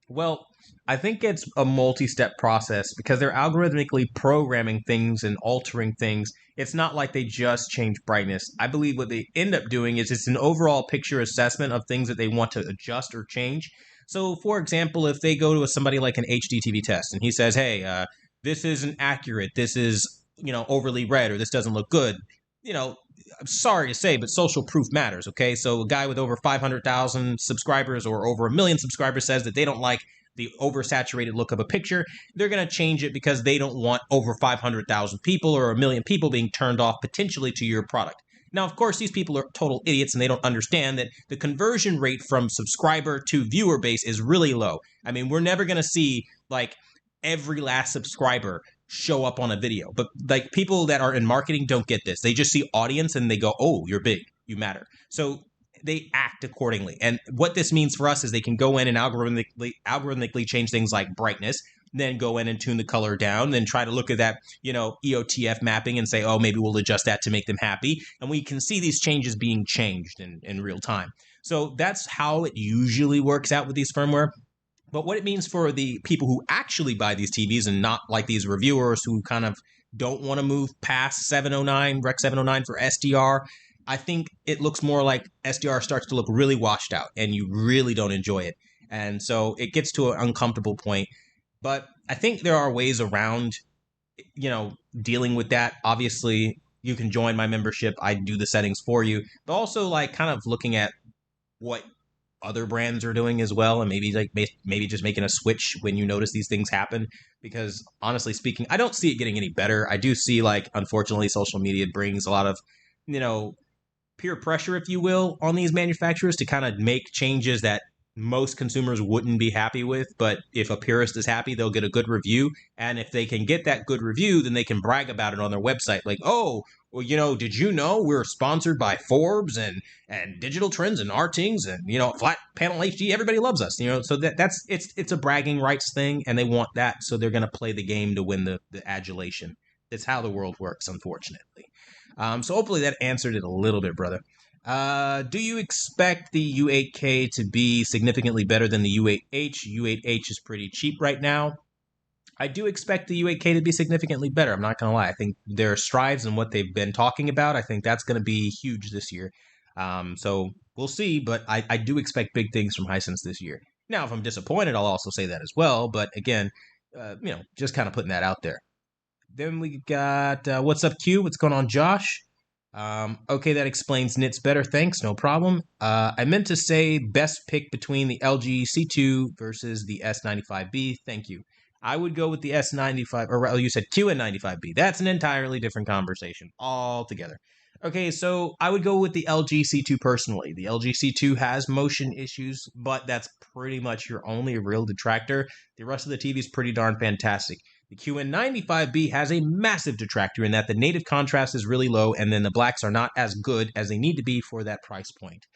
Well, I think it's a multi-step process because they're algorithmically programming things and altering things. It's not like they just change brightness. I believe what they end up doing is it's an overall picture assessment of things that they want to adjust or change. So, for example, if they go to somebody like an HDTV test and he says, "Hey, this isn't accurate. This is overly red, or this doesn't look good," I'm sorry to say, but social proof matters, okay? So a guy with over 500,000 subscribers or over 1 million subscribers says that they don't like the oversaturated look of a picture. They're going to change it because they don't want over 500,000 people or 1 million people being turned off potentially to your product. Now, of course, these people are total idiots and they don't understand that the conversion rate from subscriber to viewer base is really low. I mean, we're never going to see like every last subscriber show up on a video. But like people that are in marketing don't get this. They just see audience and they go, "Oh, you're big, you matter." So they act accordingly. And what this means for us is they can go in and algorithmically change things like brightness, then go in and tune the color down, then try to look at that, EOTF mapping and say, "Oh, maybe we'll adjust that to make them happy." And we can see these changes being changed in real time. So that's how it usually works out with these firmware. But what it means for the people who actually buy these TVs and not like these reviewers who kind of don't want to move past 709, Rec 709 for SDR, I think it looks more like SDR starts to look really washed out and you really don't enjoy it. And so it gets to an uncomfortable point. But I think there are ways around, dealing with that. Obviously, you can join my membership. I do the settings for you. But also like kind of looking at what other brands are doing as well, and maybe just making a switch when you notice these things happen, because honestly speaking, I don't see it getting any better. I do see, like, unfortunately, social media brings a lot of peer pressure, if you will, on these manufacturers to kind of make changes that most consumers wouldn't be happy with. But if a purist is happy, they'll get a good review. And if they can get that good review, then they can brag about it on their website. Like, "Oh, well, did you know we're sponsored by Forbes and Digital Trends and Artings and, Flat Panel HD. Everybody loves us." So that's it's a bragging rights thing, and they want that. So they're going to play the game to win the adulation. It's how the world works, unfortunately. So hopefully that answered it a little bit, brother. Do you expect the U8K to be significantly better than the U8H? U8H is pretty cheap right now. I do expect the U8K to be significantly better. I'm not going to lie. I think their strides and what they've been talking about, I think that's going to be huge this year. So we'll see, but I do expect big things from Hisense this year. Now, if I'm disappointed, I'll also say that as well. But again, just kind of putting that out there. Then we got, what's up, Q? What's going on, Josh? Okay, that explains nits better. Thanks, no problem. I meant to say best pick between the LG C2 versus the S95B. Thank you. I would go with the S95, or rather, you said QN95B. That's an entirely different conversation altogether. Okay, so I would go with the LG C2 personally. The LG C2 has motion issues, but that's pretty much your only real detractor. The rest of the TV is pretty darn fantastic. The QN95B has a massive detractor in that the native contrast is really low, and then the blacks are not as good as they need to be for that price point.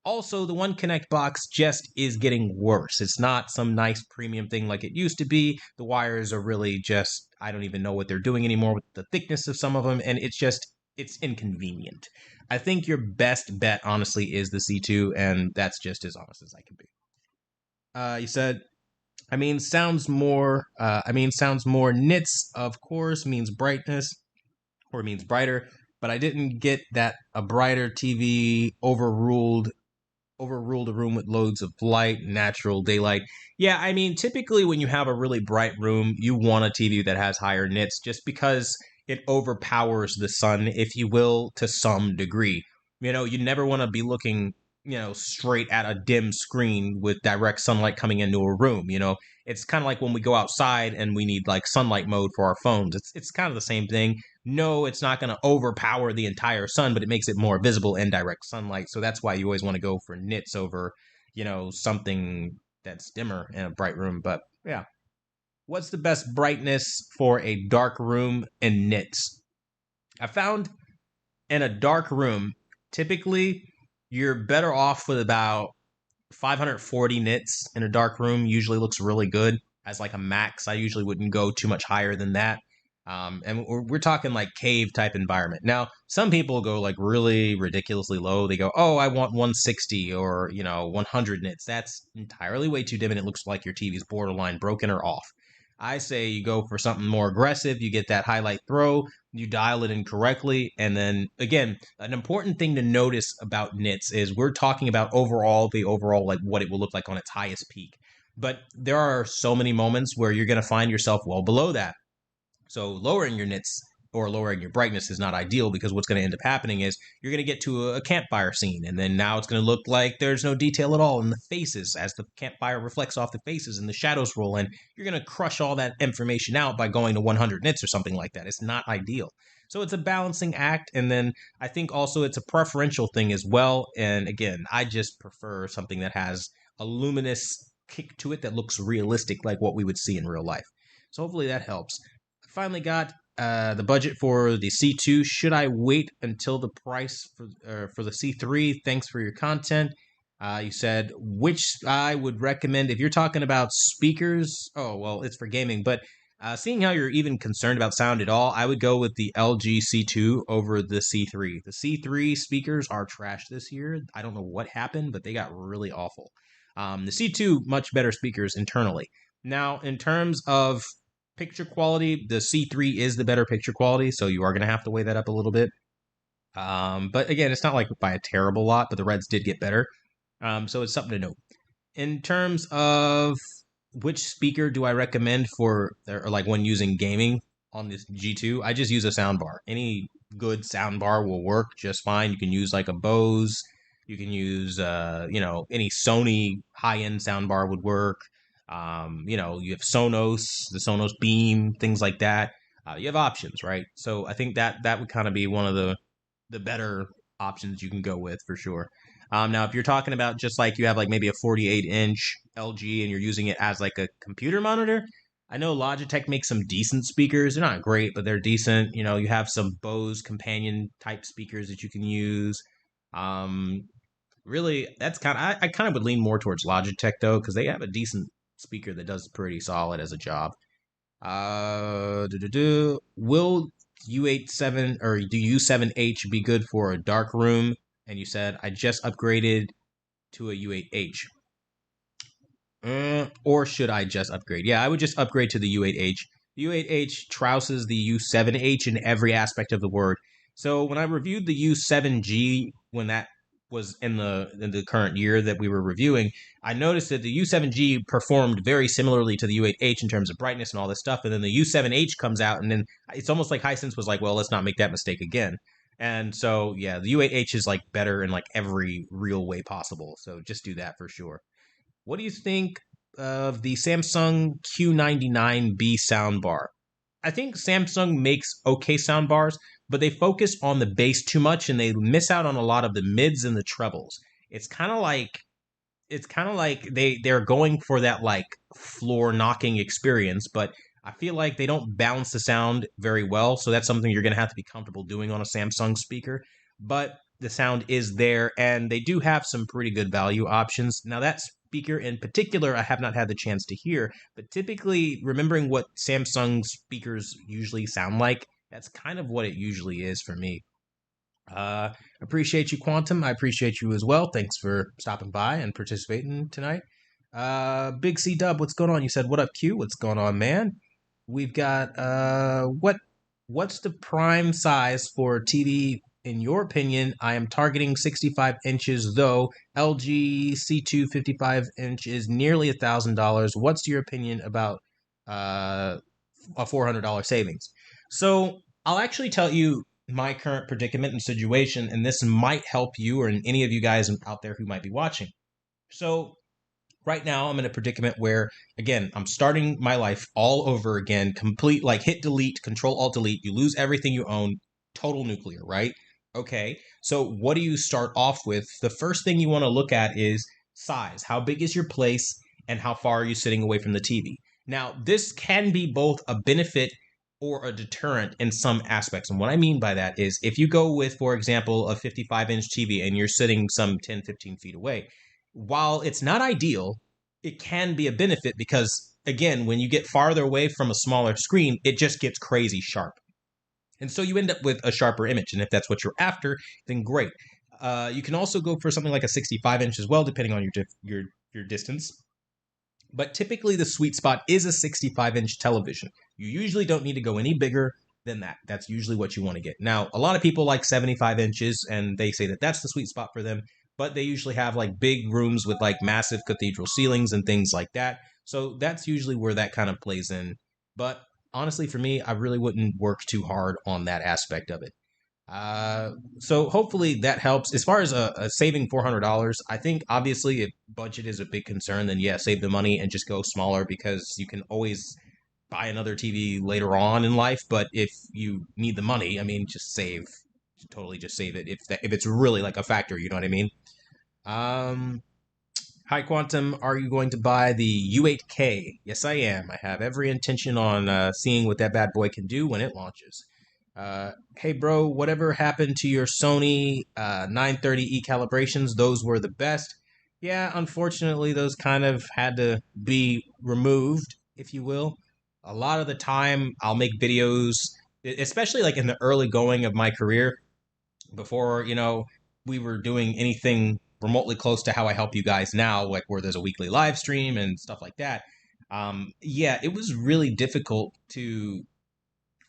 Also, the One Connect box just is getting worse. It's not some nice premium thing like it used to be. The wires are really just, I don't even know what they're doing anymore with the thickness of some of them, and it's inconvenient. I think your best bet, honestly, is the C2, and that's just as honest as I can be. You said, sounds more nits, of course, means brightness, or means brighter, but I didn't get that a brighter TV overruled a room with loads of light, natural daylight. Yeah, typically when you have a really bright room, you want a TV that has higher nits just because it overpowers the sun, if you will, to some degree. You never want to be looking, straight at a dim screen with direct sunlight coming into a room. It's kind of like when we go outside and we need like sunlight mode for our phones. It's kind of the same thing. No, it's not going to overpower the entire sun, but it makes it more visible in direct sunlight. So that's why you always want to go for nits over, something that's dimmer in a bright room. But yeah. What's the best brightness for a dark room in nits? I found in a dark room, typically you're better off with about 540 nits in a dark room. Usually looks really good as like a max. I usually wouldn't go too much higher than that. And we're talking like cave type environment. Now, some people go like really ridiculously low. They go, oh, I want 160 or, 100 nits. That's entirely way too dim and it looks like your TV's borderline broken or off. I say you go for something more aggressive. You get that highlight throw, you dial it in correctly. And then again, an important thing to notice about nits is we're talking about the overall, like what it will look like on its highest peak. But there are so many moments where you're going to find yourself well below that. So lowering your nits or lowering your brightness is not ideal because what's going to end up happening is you're going to get to a campfire scene and then now it's going to look like there's no detail at all in the faces as the campfire reflects off the faces and the shadows roll in. You're going to crush all that information out by going to 100 nits or something like that. It's not ideal. So it's a balancing act. And then I think also it's a preferential thing as well. And again, I just prefer something that has a luminous kick to it that looks realistic like what we would see in real life. So hopefully that helps. Finally got the budget for the C2. Should I wait until the price for the C3? Thanks for your content. You said which I would recommend if you're talking about speakers. Oh, well, it's for gaming, but seeing how you're even concerned about sound at all, I would go with the LG C2 over the C3. The C3 speakers are trash this year. I don't know what happened, but they got really awful. The C2, much better speakers internally. Now, in terms of picture quality, the C3 is the better picture quality, so you are going to have to weigh that up a little bit. But again, it's not like by a terrible lot, but the Reds did get better. So it's something to note. In terms of which speaker do I recommend for, or like when using gaming on this G2, I just use a soundbar. Any good soundbar will work just fine. You can use like a Bose. You can use, any Sony high-end soundbar would work. You have Sonos, the Sonos Beam, things like that. You have options, right? So I think that would kind of be one of the better options you can go with for sure. Now, if you're talking about just like you have like maybe a 48-inch LG and you're using it as like a computer monitor, I know Logitech makes some decent speakers. They're not great, but they're decent. You have some Bose companion type speakers that you can use. Really, that's I kind of would lean more towards Logitech though, because they have a decent speaker that does pretty solid as a job. Will U87 or do U7H be good for a dark room? And you said I just upgraded to a U8H. Or should I just upgrade? Yeah, I would just upgrade to the U8H. The U8H trouses the U7H in every aspect of the word. So when I reviewed the U7G, when that was in the current year that we were reviewing, I noticed that the U7G performed very similarly to the U8H in terms of brightness and all this stuff. And then the U7H comes out, and then it's almost like Hisense was like, well, let's not make that mistake again. And so, yeah, the U8H is like better in like every real way possible. So just do that for sure. What do you think of the Samsung Q99B soundbar? I think Samsung makes okay soundbars, but they focus on the bass too much and they miss out on a lot of the mids and the trebles. It's kind of like they're going for that like floor knocking experience, but I feel like they don't balance the sound very well. So that's something you're going to have to be comfortable doing on a Samsung speaker. But the sound is there and they do have some pretty good value options. Now that speaker in particular, I have not had the chance to hear, but typically remembering what Samsung speakers usually sound like, that's kind of what it usually is for me. Appreciate you, Quantum. I appreciate you as well. Thanks for stopping by and participating tonight. Big C Dub, what's going on? You said, what up, Q? What's going on, man? We've got, what's the prime size for TV in your opinion? I am targeting 65 inches, though. LG C2 55 inch is nearly $1,000. What's your opinion about a $400 savings? So I'll actually tell you my current predicament and situation, and this might help you or any of you guys out there who might be watching. So right now I'm in a predicament where, again, I'm starting my life all over again, complete, like hit delete, control alt delete, you lose everything you own, total nuclear, right? Okay, so what do you start off with? The first thing you want to look at is size. How big is your place and how far are you sitting away from the TV? Now, this can be both a benefit or a deterrent in some aspects. And what I mean by that is if you go with, for example, a 55-inch TV and you're sitting some 10, 15 feet away, while it's not ideal, it can be a benefit because, again, when you get farther away from a smaller screen, it just gets crazy sharp. And so you end up with a sharper image. And if that's what you're after, then great. You can also go for something like a 65-inch as well, depending on your distance. But typically the sweet spot is a 65-inch television. You usually don't need to go any bigger than that. That's usually what you want to get. Now, a lot of people like 75 inches, and they say that that's the sweet spot for them, but they usually have like big rooms with like massive cathedral ceilings and things like that. So that's usually where that kind of plays in. But honestly, for me, I really wouldn't work too hard on that aspect of it. So hopefully that helps. As far as saving $400, I think obviously if budget is a big concern, then yeah, save the money and just go smaller because you can always buy another TV later on in life. But if you need the money, I mean, just save, totally just save it if it's really like a factor. You know what I mean? Um, Hi Quantum, are you going to buy the U8K? Yes, I am. I have every intention on seeing what that bad boy can do when it launches. Hey bro, whatever happened to your Sony 930E calibrations? Those were the best. Yeah, unfortunately, those kind of had to be removed, if you will. A lot of the time, I'll make videos, especially like in the early going of my career, before, we were doing anything remotely close to how I help you guys now, like where there's a weekly live stream and stuff like that. Yeah, it was really difficult to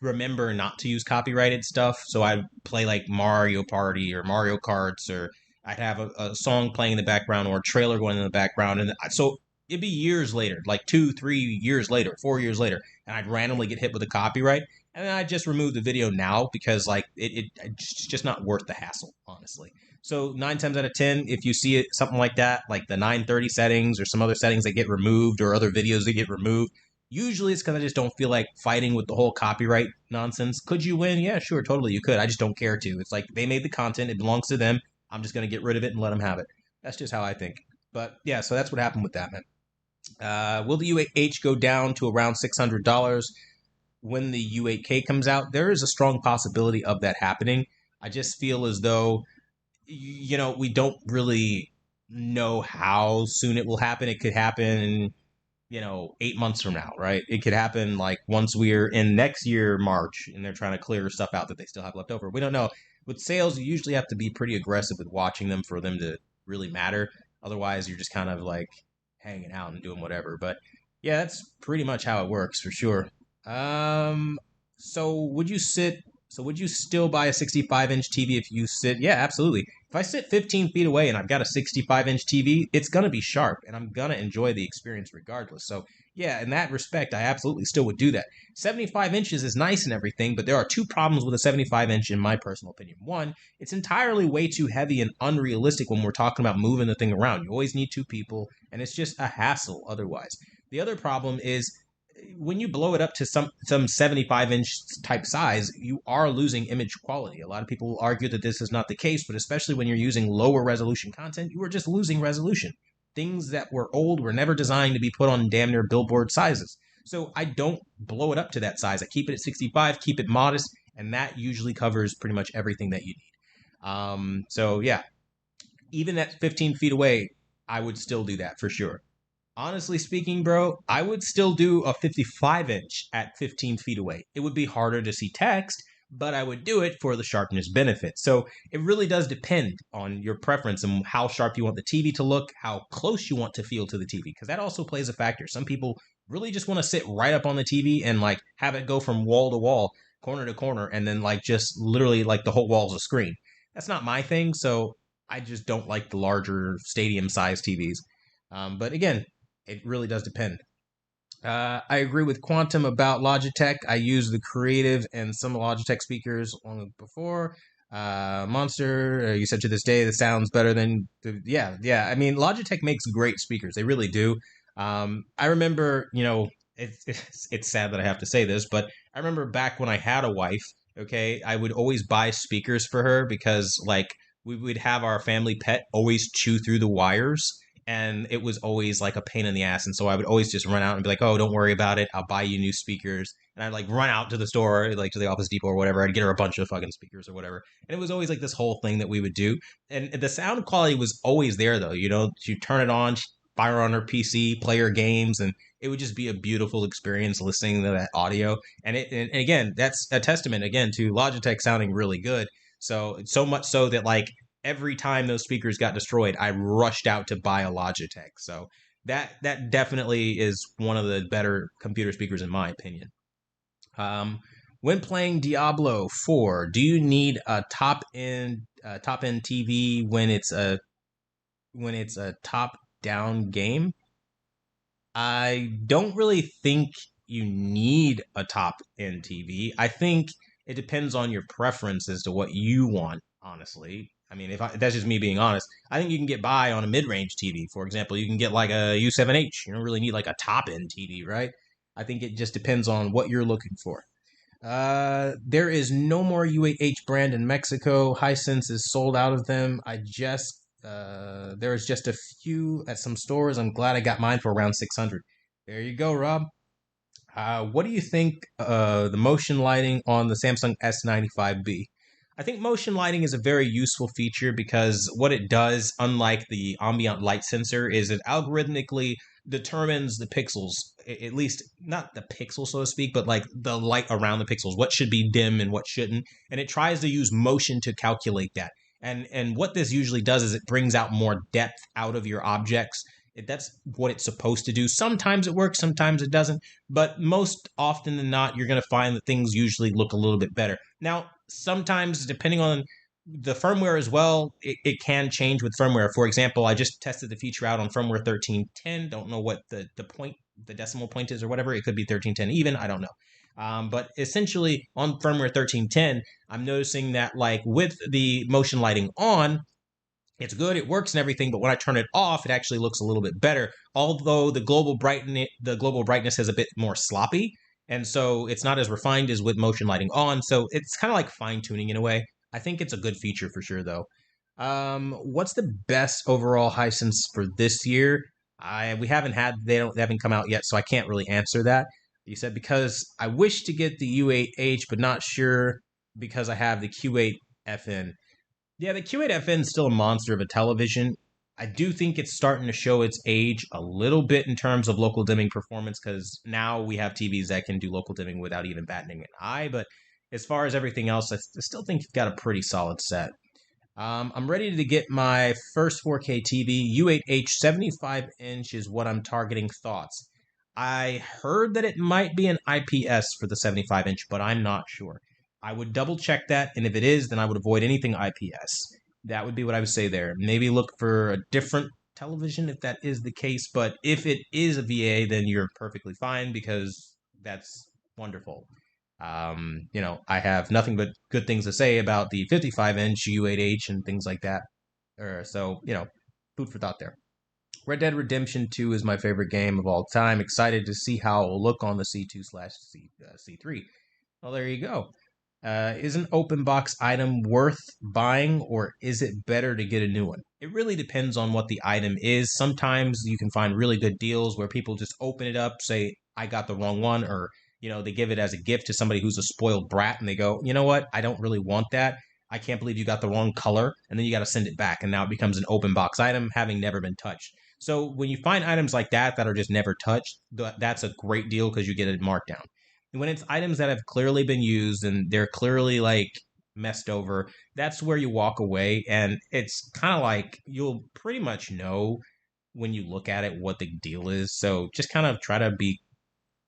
remember not to use copyrighted stuff. So I'd play like Mario Party or Mario Karts, or I'd have a song playing in the background or a trailer going in the background. And so it'd be years later, like 2, 3 years later, 4 years later, and I'd randomly get hit with a copyright. And then I just remove the video now because like it's just not worth the hassle, honestly. So 9 times out of 10, if you see it something like that, like the 930 settings or some other settings that get removed or other videos that get removed, usually it's because I just don't feel like fighting with the whole copyright nonsense. Could you win? Yeah, sure, totally, you could. I just don't care to. It's like they made the content, it belongs to them. I'm just going to get rid of it and let them have it. That's just how I think. But yeah, so that's what happened with that, man. Will the UH go down to around $600 when the U8K comes out? There is a strong possibility of that happening. I just feel as though, we don't really know how soon it will happen. It could happen 8 months from now, right? It could happen like once we're in next year, March, and they're trying to clear stuff out that they still have left over. We don't know. With sales, you usually have to be pretty aggressive with watching them for them to really matter. Otherwise, you're just kind of like hanging out and doing whatever. But yeah, that's pretty much how it works for sure. Um, so would you sit? So would you still buy a 65-inch TV if you sit? Yeah, absolutely. If I sit 15 feet away and I've got a 65-inch TV, it's going to be sharp and I'm going to enjoy the experience regardless. So, yeah, in that respect, I absolutely still would do that. 75 inches is nice and everything, but there are two problems with a 75-inch in my personal opinion. One, it's entirely way too heavy and unrealistic when we're talking about moving the thing around. You always need two people, and it's just a hassle otherwise. The other problem is when you blow it up to some 75-inch type size, you are losing image quality. A lot of people will argue that this is not the case, but especially when you're using lower resolution content, you are just losing resolution. Things that were old were never designed to be put on damn near billboard sizes. So I don't blow it up to that size. I keep it at 65, keep it modest, and that usually covers pretty much everything that you need. So yeah, even at 15 feet away, I would still do that for sure. Honestly speaking, bro, I would still do a 55-inch at 15 feet away. It would be harder to see text, but I would do it for the sharpness benefit. So it really does depend on your preference and how sharp you want the TV to look, how close you want to feel to the TV, because that also plays a factor. Some people really just want to sit right up on the TV and like have it go from wall to wall, corner to corner, and then like just literally like the whole wall's a screen. That's not my thing, so I just don't like the larger stadium size TVs. But again, it really does depend. I agree with Quantum about Logitech. I use the Creative and some Logitech speakers long before. Monster, you said to this day, that sounds better than yeah. I mean, Logitech makes great speakers. They really do. I remember, it's sad that I have to say this, but I remember back when I had a wife. Okay, I would always buy speakers for her because like we would have our family pet always chew through the wires and it was always like a pain in the ass. And so I would always just run out and be like, "Oh, don't worry about it. I'll buy you new speakers." And I'd like run out to the store, like to the Office Depot or whatever. I'd get her a bunch of fucking speakers or whatever. And it was always like this whole thing that we would do. And the sound quality was always there though. You know, you turn it on, fire on her PC, play her games, and it would just be a beautiful experience listening to that audio. And again, that's a testament again to Logitech sounding really good. So much so that like every time those speakers got destroyed, I rushed out to buy a Logitech. So that definitely is one of the better computer speakers in my opinion. Um, when playing Diablo 4, do you need a top end TV when it's a top down game? I don't really think you need a top end TV. I think it depends on your preference as to what you want, honestly. I mean, that's just me being honest. I think you can get by on a mid range TV. For example, you can get like a U7H. You don't really need like a top end TV, right? I think it just depends on what you're looking for. There is no more U8H brand in Mexico. Hisense is sold out of them. There's just a few at some stores. I'm glad I got mine for around 600. There you go, Rob. What do you think the motion lighting on the Samsung S95B? I think motion lighting is a very useful feature because what it does, unlike the ambient light sensor, is it algorithmically determines the pixels, at least not the pixel, so to speak, but like the light around the pixels, what should be dim and what shouldn't. And it tries to use motion to calculate that. And what this usually does is it brings out more depth out of your objects. That's what it's supposed to do. Sometimes it works, sometimes it doesn't. But most often than not, you're going to find that things usually look a little bit better. Now, sometimes, depending on the firmware as well, it can change with firmware. For example, I just tested the feature out on firmware 13.10. Don't know what the decimal point is or whatever. It could be 13.10 even. I don't know. But essentially, on firmware 13.10, I'm noticing that like with the motion lighting on, it's good, it works and everything, but when I turn it off, it actually looks a little bit better. Although the global brightness is a bit more sloppy, and so it's not as refined as with motion lighting on. So it's kind of like fine tuning in a way. I think it's a good feature for sure, though. What's the best overall Hisense for this year? We haven't had they haven't come out yet, so I can't really answer that. You said because I wish to get the U8H, but not sure because I have the Q8FN. Yeah, the Q8FN is still a monster of a television. I do think it's starting to show its age a little bit in terms of local dimming performance because now we have TVs that can do local dimming without even batting an eye. But as far as everything else, I still think you've got a pretty solid set. I'm ready to get my first 4K TV. U8H 75 inch is what I'm targeting. Thoughts? I heard that it might be an IPS for the 75 inch, but I'm not sure. I would double check that, and if it is, then I would avoid anything IPS. That would be what I would say there. Maybe look for a different television if that is the case, but if it is a VA, then you're perfectly fine because that's wonderful. I have nothing but good things to say about the 55-inch U8H and things like that. So, food for thought there. Red Dead Redemption 2 is my favorite game of all time. Excited to see how it will look on the C2/C3. Well, there you go. Is an open box item worth buying, or is it better to get a new one? It really depends on what the item is. Sometimes you can find really good deals where people just open it up, say, I got the wrong one, or they give it as a gift to somebody who's a spoiled brat and they go, you know what? I don't really want that. I can't believe you got the wrong color. And then you got to send it back. And now it becomes an open box item having never been touched. So when you find items like that are just never touched, that's a great deal because you get a markdown. When it's items that have clearly been used and they're clearly like messed over, that's where you walk away. And it's kind of like you'll pretty much know when you look at it what the deal is. So just kind of try to be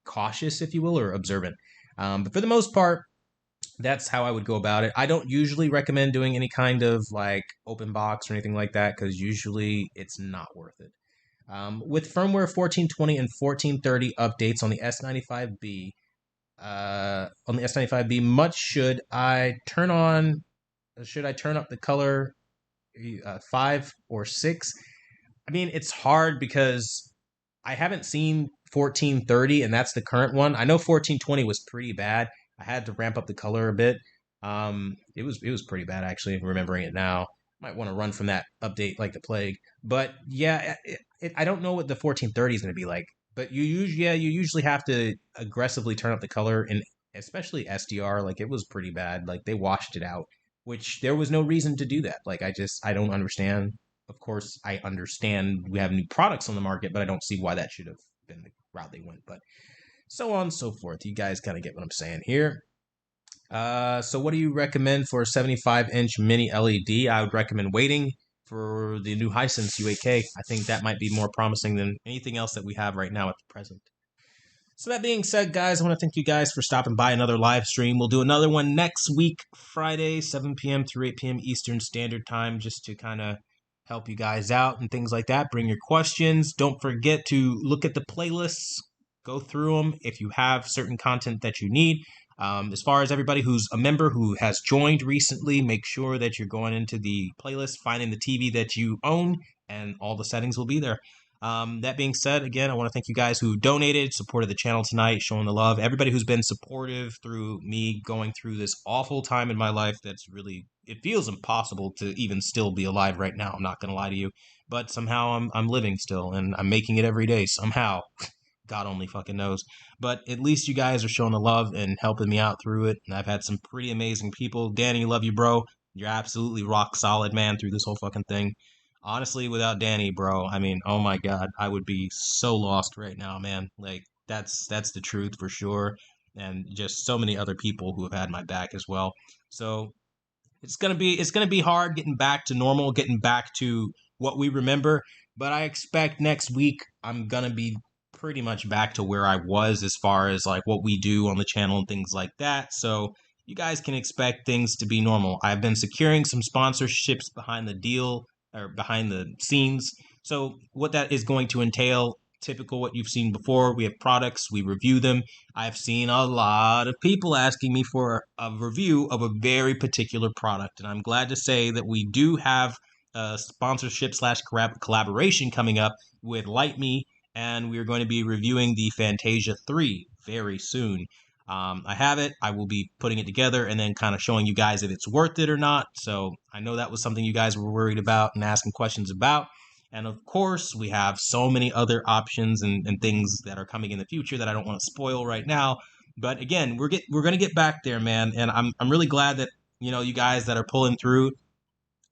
cautious, if you will, or observant. But for the most part, that's how I would go about it. I don't usually recommend doing any kind of like open box or anything like that because usually it's not worth it. With firmware 1420 and 1430 updates on the S95B, much should I turn on? Should I turn up the color 5 or 6? I mean, it's hard because I haven't seen 1430, and that's the current one. I know 1420 was pretty bad. I had to ramp up the color a bit. It was pretty bad actually. Remembering it now, Might want to run from that update like the plague. But yeah, I don't know what the 1430 is going to be like. But you usually have to aggressively turn up the color, and especially SDR. Like it was pretty bad. Like they washed it out, which there was no reason to do that. Like I don't understand. Of course, I understand we have new products on the market, but I don't see why that should have been the route they went. But so on and so forth. You guys kind of get what I'm saying here. So what do you recommend for a 75-inch mini LED? I would recommend waiting for the new Hisense U8K. I think that might be more promising than anything else that we have right now at the present. So that being said, guys, I want to thank you guys for stopping by another live stream. We'll do another one next week, Friday, 7 p.m. through 8 p.m. Eastern Standard Time, just to kind of help you guys out and things like that. Bring your questions. Don't forget to look at the playlists, go through them if you have certain content that you need. As far as everybody who's a member who has joined recently, make sure that you're going into the playlist, finding the TV that you own, and all the settings will be there. That being said, again, I want to thank you guys who donated, supported the channel tonight, showing the love. Everybody who's been supportive through me going through this awful time in my life that's really, it feels impossible to even still be alive right now. I'm not going to lie to you. But somehow I'm living still, and I'm making it every day somehow. God only fucking knows. But at least you guys are showing the love and helping me out through it. And I've had some pretty amazing people. Danny, love you, bro. You're absolutely rock solid, man, through this whole fucking thing. Honestly, without Danny, bro, I mean, oh my God, I would be so lost right now, man. Like, that's the truth for sure. And just so many other people who have had my back as well. So it's gonna be hard getting back to normal, getting back to what we remember. But I expect next week I'm gonna be pretty much back to where I was as far as like what we do on the channel and things like that. So you guys can expect things to be normal. I've been securing some sponsorships behind the deal or behind the scenes. So what that is going to entail, typical what you've seen before, we have products, we review them. I've seen a lot of people asking me for a review of a very particular product, and I'm glad to say that we do have a sponsorship slash collaboration coming up with LightMe, and we're going to be reviewing the Fantasia 3 very soon. I have it. I will be putting it together and then kind of showing you guys if it's worth it or not. So I know that was something you guys were worried about and asking questions about. And of course, we have so many other options and things that are coming in the future that I don't want to spoil right now. But again, we're going to get back there, man. And I'm really glad that, you know, you guys that are pulling through.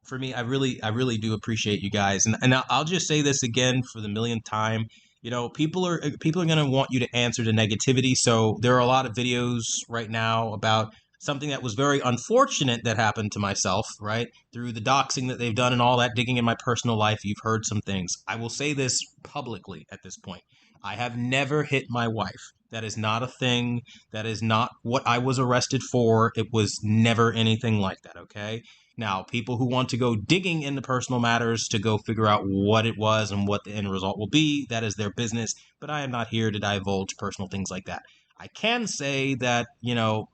For me, I really do appreciate you guys. And I'll just say this again for the millionth time. You know, people are going to want you to answer to negativity. So there are a lot of videos right now about something that was very unfortunate that happened to myself, right? Through the doxing that they've done and all that digging in my personal life, you've heard some things. I will say this publicly at this point. I have never hit my wife. That is not a thing. That is not what I was arrested for. It was never anything like that, okay? Now, people who want to go digging into personal matters to go figure out what it was and what the end result will be, that is their business, but I am not here to divulge personal things like that. I can say that, you know,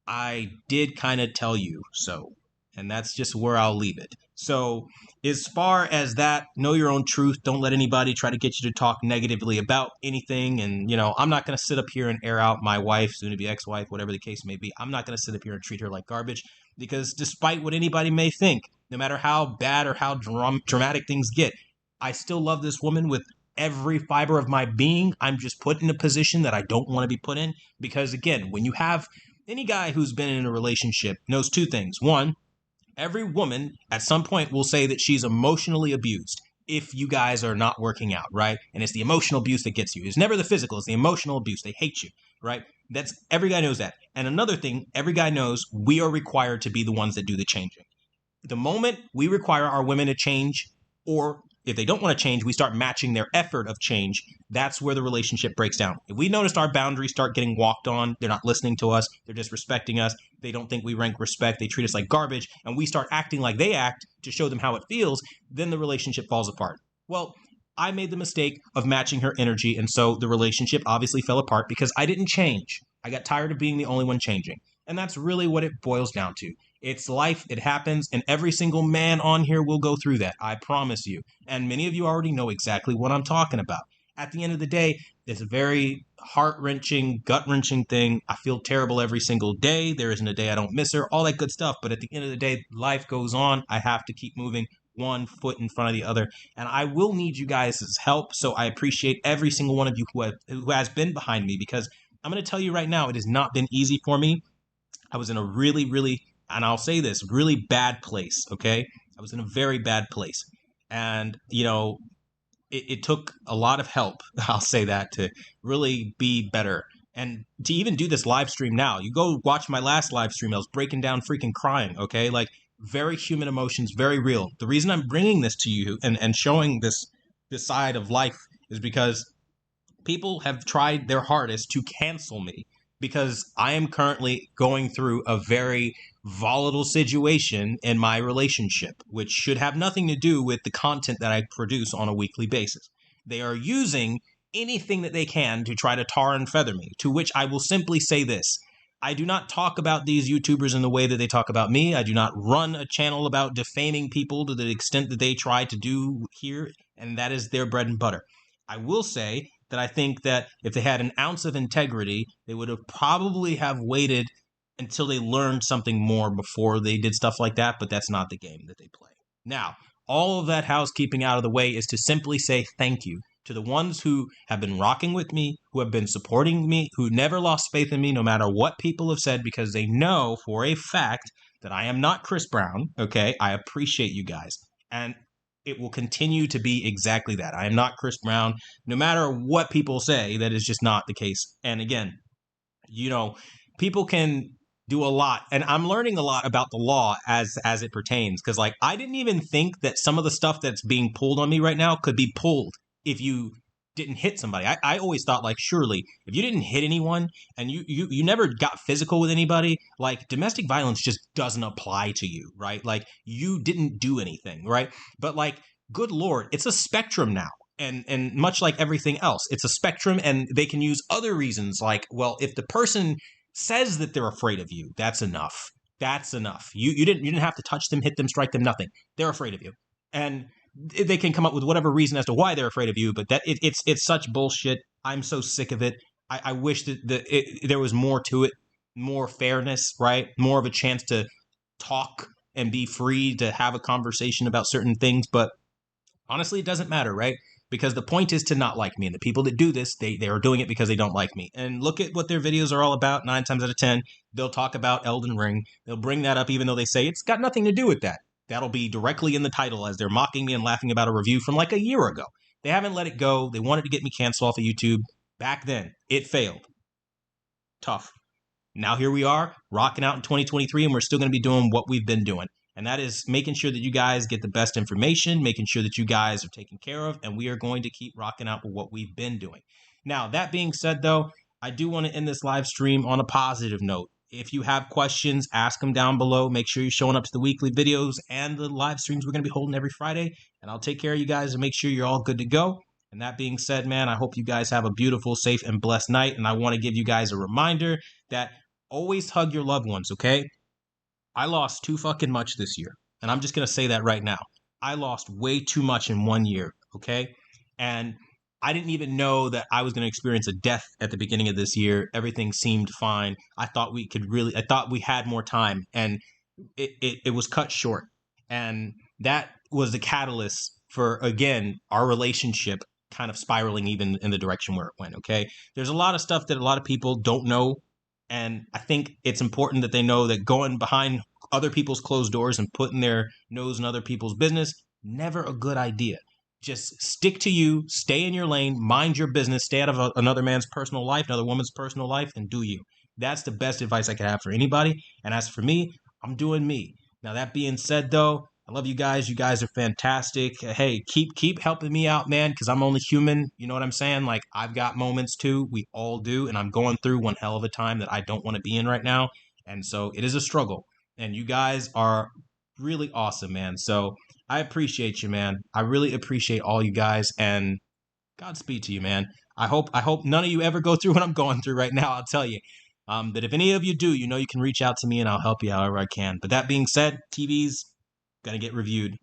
I did kind of tell you so, and that's just where I'll leave it. So, as far as that, know your own truth. Don't let anybody try to get you to talk negatively about anything. And, you know, I'm not going to sit up here and air out my wife, soon to be ex-wife, whatever the case may be. I'm not going to sit up here and treat her like garbage because despite what anybody may think, no matter how bad or how dramatic things get, I still love this woman with every fiber of my being. I'm just put in a position that I don't want to be put in because, again, when you have any guy who's been in a relationship knows two things. One, every woman at some point will say that she's emotionally abused if you guys are not working out, right? And it's the emotional abuse that gets you. It's never the physical, it's the emotional abuse. They hate you, right? That's every guy knows that. And another thing, every guy knows we are required to be the ones that do the changing. The moment we require our women to change, or if they don't want to change, we start matching their effort of change, that's where the relationship breaks down. If we noticed our boundaries start getting walked on, they're not listening to us, they're just respecting us, they don't think we rank respect, they treat us like garbage, and we start acting like they act to show them how it feels, then the relationship falls apart. Well, I made the mistake of matching her energy, and so the relationship obviously fell apart because I didn't change. I got tired of being the only one changing. And that's really what it boils down to. It's life, it happens, and every single man on here will go through that, I promise you. And many of you already know exactly what I'm talking about. at the end of the day, it's a very heart-wrenching, gut-wrenching thing. I feel terrible every single day. There isn't a day I don't miss her, all that good stuff. But at the end of the day, life goes on. I have to keep moving one foot in front of the other. And I will need you guys' help. So I appreciate every single one of you who has been behind me, because I'm going to tell you right now, it has not been easy for me. I was in a really, really, and I'll say this, really bad place, okay? I was in a very bad place. And, it took a lot of help, I'll say that, to really be better. And to even do this live stream now, you go watch my last live stream, I was breaking down freaking crying, okay? Like, very human emotions, very real. The reason I'm bringing this to you and showing this side of life is because people have tried their hardest to cancel me, because I am currently going through a very volatile situation in my relationship, which should have nothing to do with the content that I produce on a weekly basis. They are using anything that they can to try to tar and feather me, to which I will simply say this. I do not talk about these YouTubers in the way that they talk about me. I do not run a channel about defaming people to the extent that they try to do here, and that is their bread and butter. I will say that I think that if they had an ounce of integrity, they would have probably have waited until they learned something more before they did stuff like that, but that's not the game that they play. Now, all of that housekeeping out of the way is to simply say thank you to the ones who have been rocking with me, who have been supporting me, who never lost faith in me no matter what people have said, because they know for a fact that I am not Chris Brown, okay? I appreciate you guys. And it will continue to be exactly that. I am not Chris Brown. No matter what people say, that is just not the case. And again, people can do a lot, and I'm learning a lot about the law as it pertains, because like I didn't even think that some of the stuff that's being pulled on me right now could be pulled if you didn't hit somebody. I always thought, like, surely if you didn't hit anyone and you never got physical with anybody, like, domestic violence just doesn't apply to you, right? Like, you didn't do anything, right? But like, good Lord, it's a spectrum now. And much like everything else, it's a spectrum, and they can use other reasons, like, well, if the person says that they're afraid of you, that's enough. That's enough. You didn't have to touch them, hit them, strike them, nothing. They're afraid of you. And they can come up with whatever reason as to why they're afraid of you, but that it's such bullshit. I'm so sick of it. I wish that there was more to it, more fairness, right? More of a chance to talk and be free to have a conversation about certain things. But honestly, it doesn't matter, right? Because the point is to not like me. And the people that do this, they are doing it because they don't like me. And look at what their videos are all about. 9 times out of 10, they'll talk about Elden Ring. They'll bring that up even though they say it's got nothing to do with that. That'll be directly in the title as they're mocking me and laughing about a review from like a year ago. They haven't let it go. They wanted to get me canceled off of YouTube. Back then, it failed. Tough. Now here we are, rocking out in 2023, and we're still going to be doing what we've been doing. And that is making sure that you guys get the best information, making sure that you guys are taken care of, and we are going to keep rocking out with what we've been doing. Now, that being said, though, I do want to end this live stream on a positive note. If you have questions, ask them down below. Make sure you're showing up to the weekly videos and the live streams we're going to be holding every Friday, and I'll take care of you guys and make sure you're all good to go. And that being said, man, I hope you guys have a beautiful, safe, and blessed night, and I want to give you guys a reminder that always hug your loved ones, okay? I lost too fucking much this year. And I'm just going to say that right now. I lost way too much in 1 year, okay? And I didn't even know that I was going to experience a death at the beginning of this year. Everything seemed fine. I thought we had more time, and it was cut short. And that was the catalyst for, again, our relationship kind of spiraling even in the direction where it went, okay? There's a lot of stuff that a lot of people don't know. And I think it's important that they know that going behind other people's closed doors and putting their nose in other people's business, never a good idea. Just stick to you, stay in your lane, mind your business, stay out of another man's personal life, another woman's personal life, and do you. That's the best advice I could have for anybody. And as for me, I'm doing me. Now, that being said, though, I love you guys. You guys are fantastic. Hey, keep helping me out, man, because I'm only human. You know what I'm saying? Like, I've got moments too. We all do. And I'm going through one hell of a time that I don't want to be in right now. And so it is a struggle. And you guys are really awesome, man. So I appreciate you, man. I really appreciate all you guys. And Godspeed to you, man. I hope none of you ever go through what I'm going through right now. I'll tell you. But if any of you do, you know you can reach out to me and I'll help you however I can. But that being said, TV's going to get reviewed.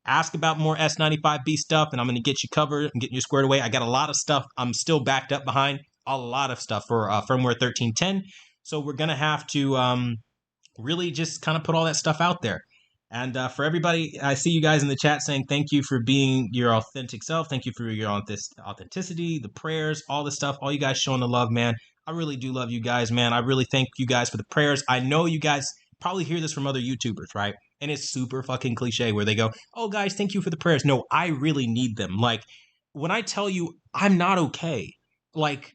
ask about more S95B stuff, and I'm going to get you covered and get you squared away. I got a lot of stuff I'm still backed up behind, a lot of stuff for firmware 13.10. So we're going to have to really just kind of put all that stuff out there. And for everybody, I see you guys in the chat saying thank you for being your authentic self. Thank you for your authenticity, the prayers, all the stuff, all you guys showing the love, man. I really do love you guys, man. I really thank you guys for the prayers. I know you guys probably hear this from other YouTubers, right? And it's super fucking cliche where they go, oh, guys, thank you for the prayers. No, I really need them. Like, when I tell you I'm not okay, like,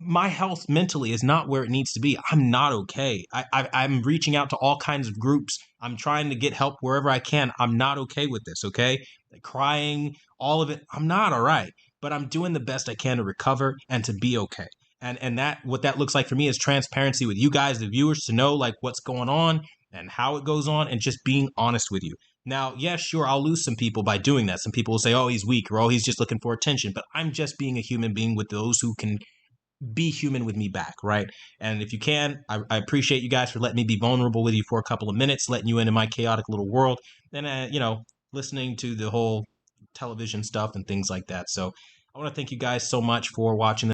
my health mentally is not where it needs to be. I'm not okay. I'm reaching out to all kinds of groups. I'm trying to get help wherever I can. I'm not okay with this, okay? Like crying, all of it. I'm not all right, but I'm doing the best I can to recover and to be okay. And that what that looks like for me is transparency with you guys, the viewers, to know like what's going on and how it goes on and just being honest with you. Now, yeah, sure, I'll lose some people by doing that. Some people will say, oh, he's weak or oh, he's just looking for attention. But I'm just being a human being with those who can be human with me back, right? And if you can, I appreciate you guys for letting me be vulnerable with you for a couple of minutes, letting you into my chaotic little world, and listening to the whole television stuff and things like that. So I want to thank you guys so much for watching this.